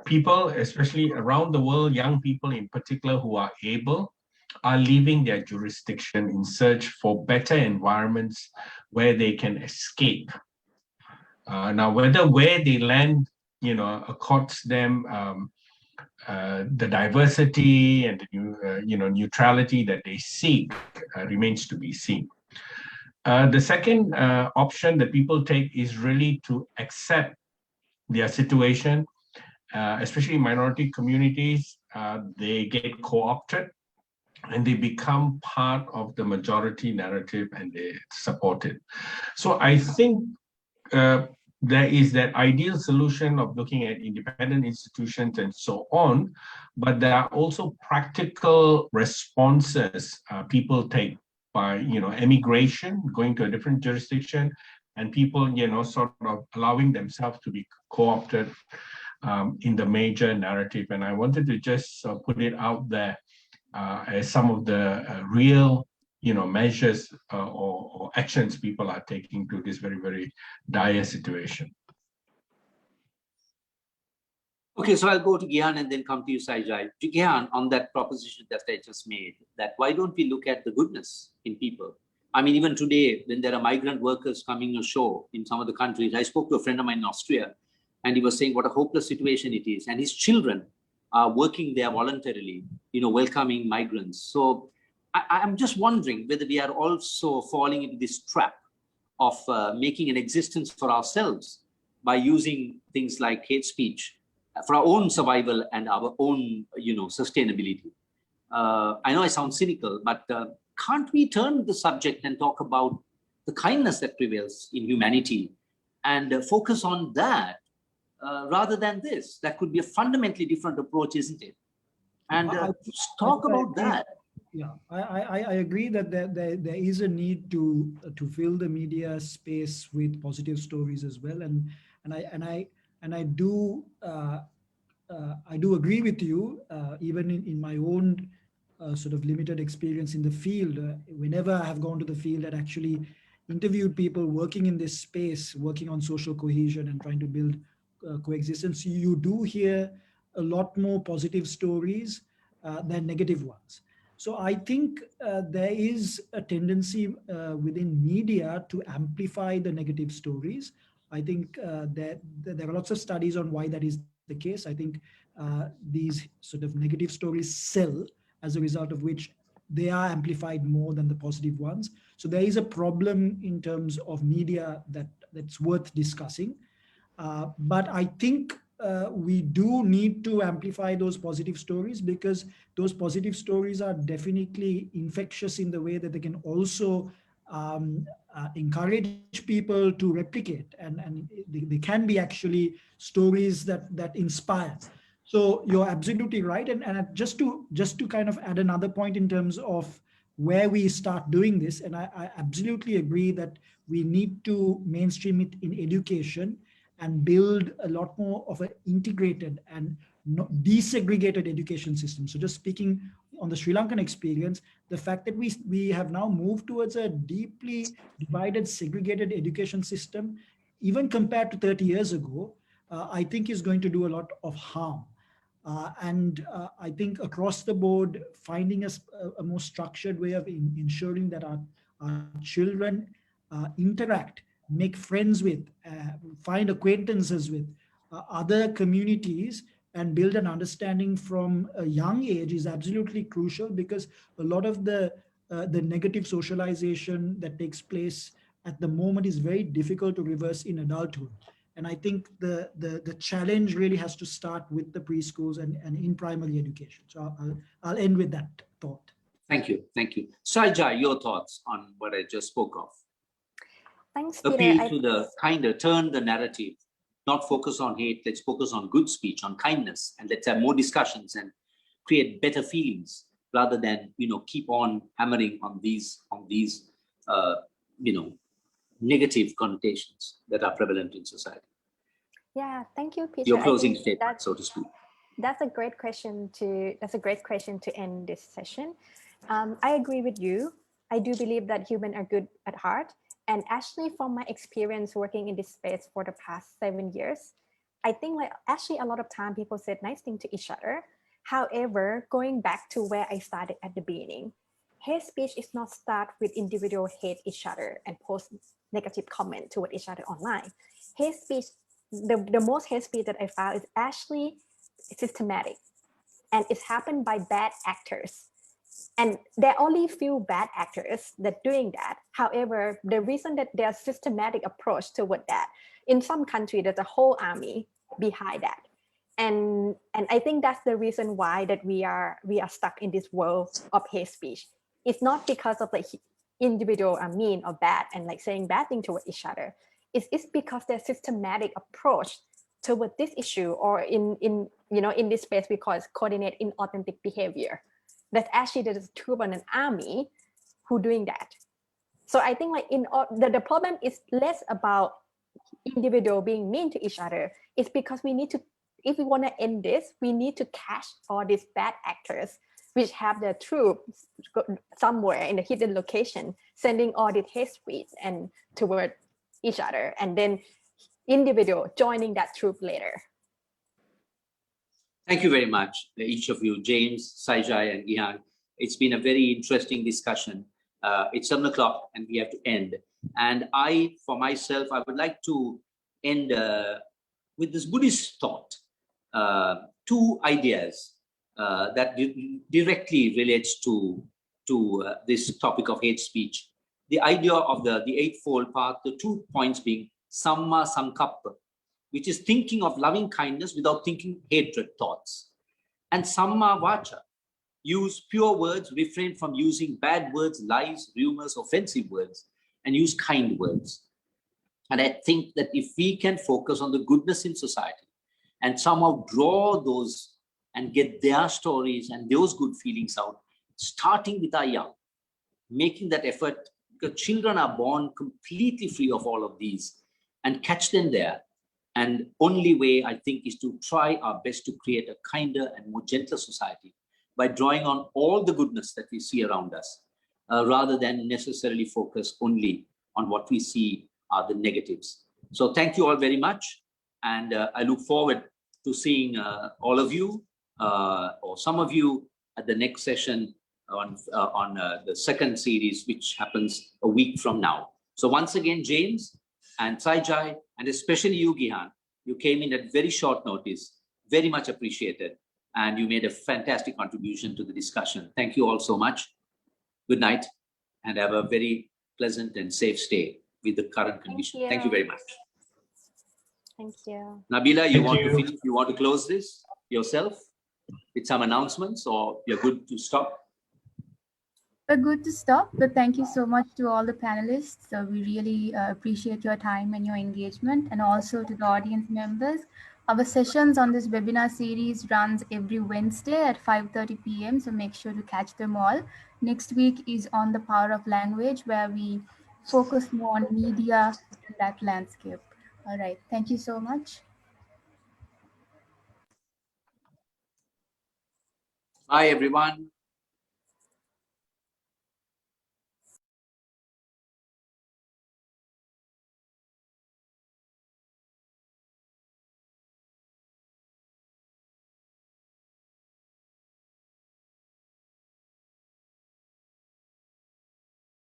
people, especially around the world, young people in particular who are able, are leaving their jurisdiction in search for better environments where they can escape. Now, where they land, accords them the diversity and the neutrality that they seek remains to be seen. The second option that people take is really to accept their situation, especially minority communities. They get co-opted and they become part of the majority narrative and they support it. So I think there is that ideal solution of looking at independent institutions and so on, but there are also practical responses people take by, emigration, going to a different jurisdiction, and people, sort of allowing themselves to be co-opted in the major narrative. And I wanted to just put it out there as some of the real measures or actions people are taking to this very, very dire situation. Okay, so I'll go to Gyan and then come to you, Saijai. To Gyan, on that proposition that I just made, that why don't we look at the goodness in people? I mean, even today, when there are migrant workers coming ashore in some of the countries, I spoke to a friend of mine in Austria, and he was saying what a hopeless situation it is. And his children are working there voluntarily, welcoming migrants. So I'm just wondering whether we are also falling into this trap of making an existence for ourselves by using things like hate speech for our own survival and our own, sustainability. I know I sound cynical, but can't we turn the subject and talk about the kindness that prevails in humanity and focus on that rather than this? That could be a fundamentally different approach, isn't it? And talk about that. Yeah, I agree that there is a need to fill the media space with positive stories as well, and I do agree with you. Even in my own sort of limited experience in the field, whenever I have gone to the field and actually interviewed people working in this space, working on social cohesion and trying to build coexistence, you do hear a lot more positive stories than negative ones. So I think there is a tendency within media to amplify the negative stories. I think that there are lots of studies on why that is the case. I think these sort of negative stories sell, as a result of which they are amplified more than the positive ones. So there is a problem in terms of media that's worth discussing. But I think we do need to amplify those positive stories, because those positive stories are definitely infectious in the way that they can also encourage people to replicate, and they can be actually stories that inspire. So you're absolutely right. And just to kind of add another point in terms of where we start doing this, and I absolutely agree that we need to mainstream it in education and build a lot more of an integrated and desegregated education system. So just speaking on the Sri Lankan experience, the fact that we have now moved towards a deeply divided, segregated education system, even compared to 30 years ago, I think is going to do a lot of harm. And I think across the board, finding a more structured way of ensuring that our children interact, make friends with, find acquaintances with other communities, and build an understanding from a young age is absolutely crucial, because a lot of the negative socialization that takes place at the moment is very difficult to reverse in adulthood. And I think the challenge really has to start with the preschools and in primary education. So I'll end with that thought. Thank you. Thank you. Saijai, your thoughts on what I just spoke of? Thanks, Appeal Peter. to the kinder, turn the narrative. not focus on hate. Let's focus on good speech, on kindness, and let's have more discussions and create better feelings rather than, keep on hammering on these negative connotations that are prevalent in society. Yeah, thank you, Peter. Your closing statement, so to speak. That's a great question to end this session. I agree with you. I do believe that humans are good at heart. And actually, from my experience working in this space for the past 7 years, I think actually a lot of time people said nice things to each other. However, going back to where I started at the beginning, hate speech is not start with individual hate each other and post negative comment toward each other online. Hate speech, the most hate speech that I found is actually systematic, and it's happened by bad actors. And there are only few bad actors that doing that. However, the reason that there's systematic approach toward that, in some country, there's a whole army behind that. And I think that's the reason why that we are stuck in this world of hate speech. It's not because of individual are mean or bad and saying bad things toward each other. It's because there's systematic approach toward this issue, or in this space we call it coordinate inauthentic behavior. That actually there is an army who doing that. So I think the problem is less about individual being mean to each other. It's because we need to, if we want to end this, we need to catch all these bad actors which have their troops somewhere in a hidden location sending all this hate speech and toward each other, and then individual joining that troop later. Thank you very much, each of you, James, Saijai, and Gihan. It's been a very interesting discussion. It's 7 o'clock and we have to end. And for myself, I would like to end with this Buddhist thought, 2 ideas that directly relates to this topic of hate speech. The idea of the Eightfold Path, the 2 points being Samma Sankappa, which is thinking of loving kindness without thinking hatred thoughts. And Samma Vacha, use pure words, refrain from using bad words, lies, rumors, offensive words, and use kind words. And I think that if we can focus on the goodness in society and somehow draw those and get their stories and those good feelings out, starting with our young, making that effort, because children are born completely free of all of these, and catch them there. And only way, I think, is to try our best to create a kinder and more gentler society by drawing on all the goodness that we see around us, rather than necessarily focus only on what we see are the negatives. So thank you all very much. And I look forward to seeing all of you, or some of you, at the next session on the second series, which happens a week from now. So once again, James and Saijai, and especially you, Gihan, you came in at very short notice, very much appreciated, and you made a fantastic contribution to the discussion. Thank you all so much. Good night, and have a very pleasant and safe stay with the current condition. Thank you very much. Thank you. Nabila, you want to finish? You want to close this yourself with some announcements, or you're good to stop? We're good to stop, but thank you so much to all the panelists. We really appreciate your time and your engagement, and also to the audience members. Our sessions on this webinar series runs every Wednesday at 5:30 p.m. So make sure to catch them all. Next week is on the power of language, where we focus more on media in that landscape. All right. Thank you so much. Bye, everyone.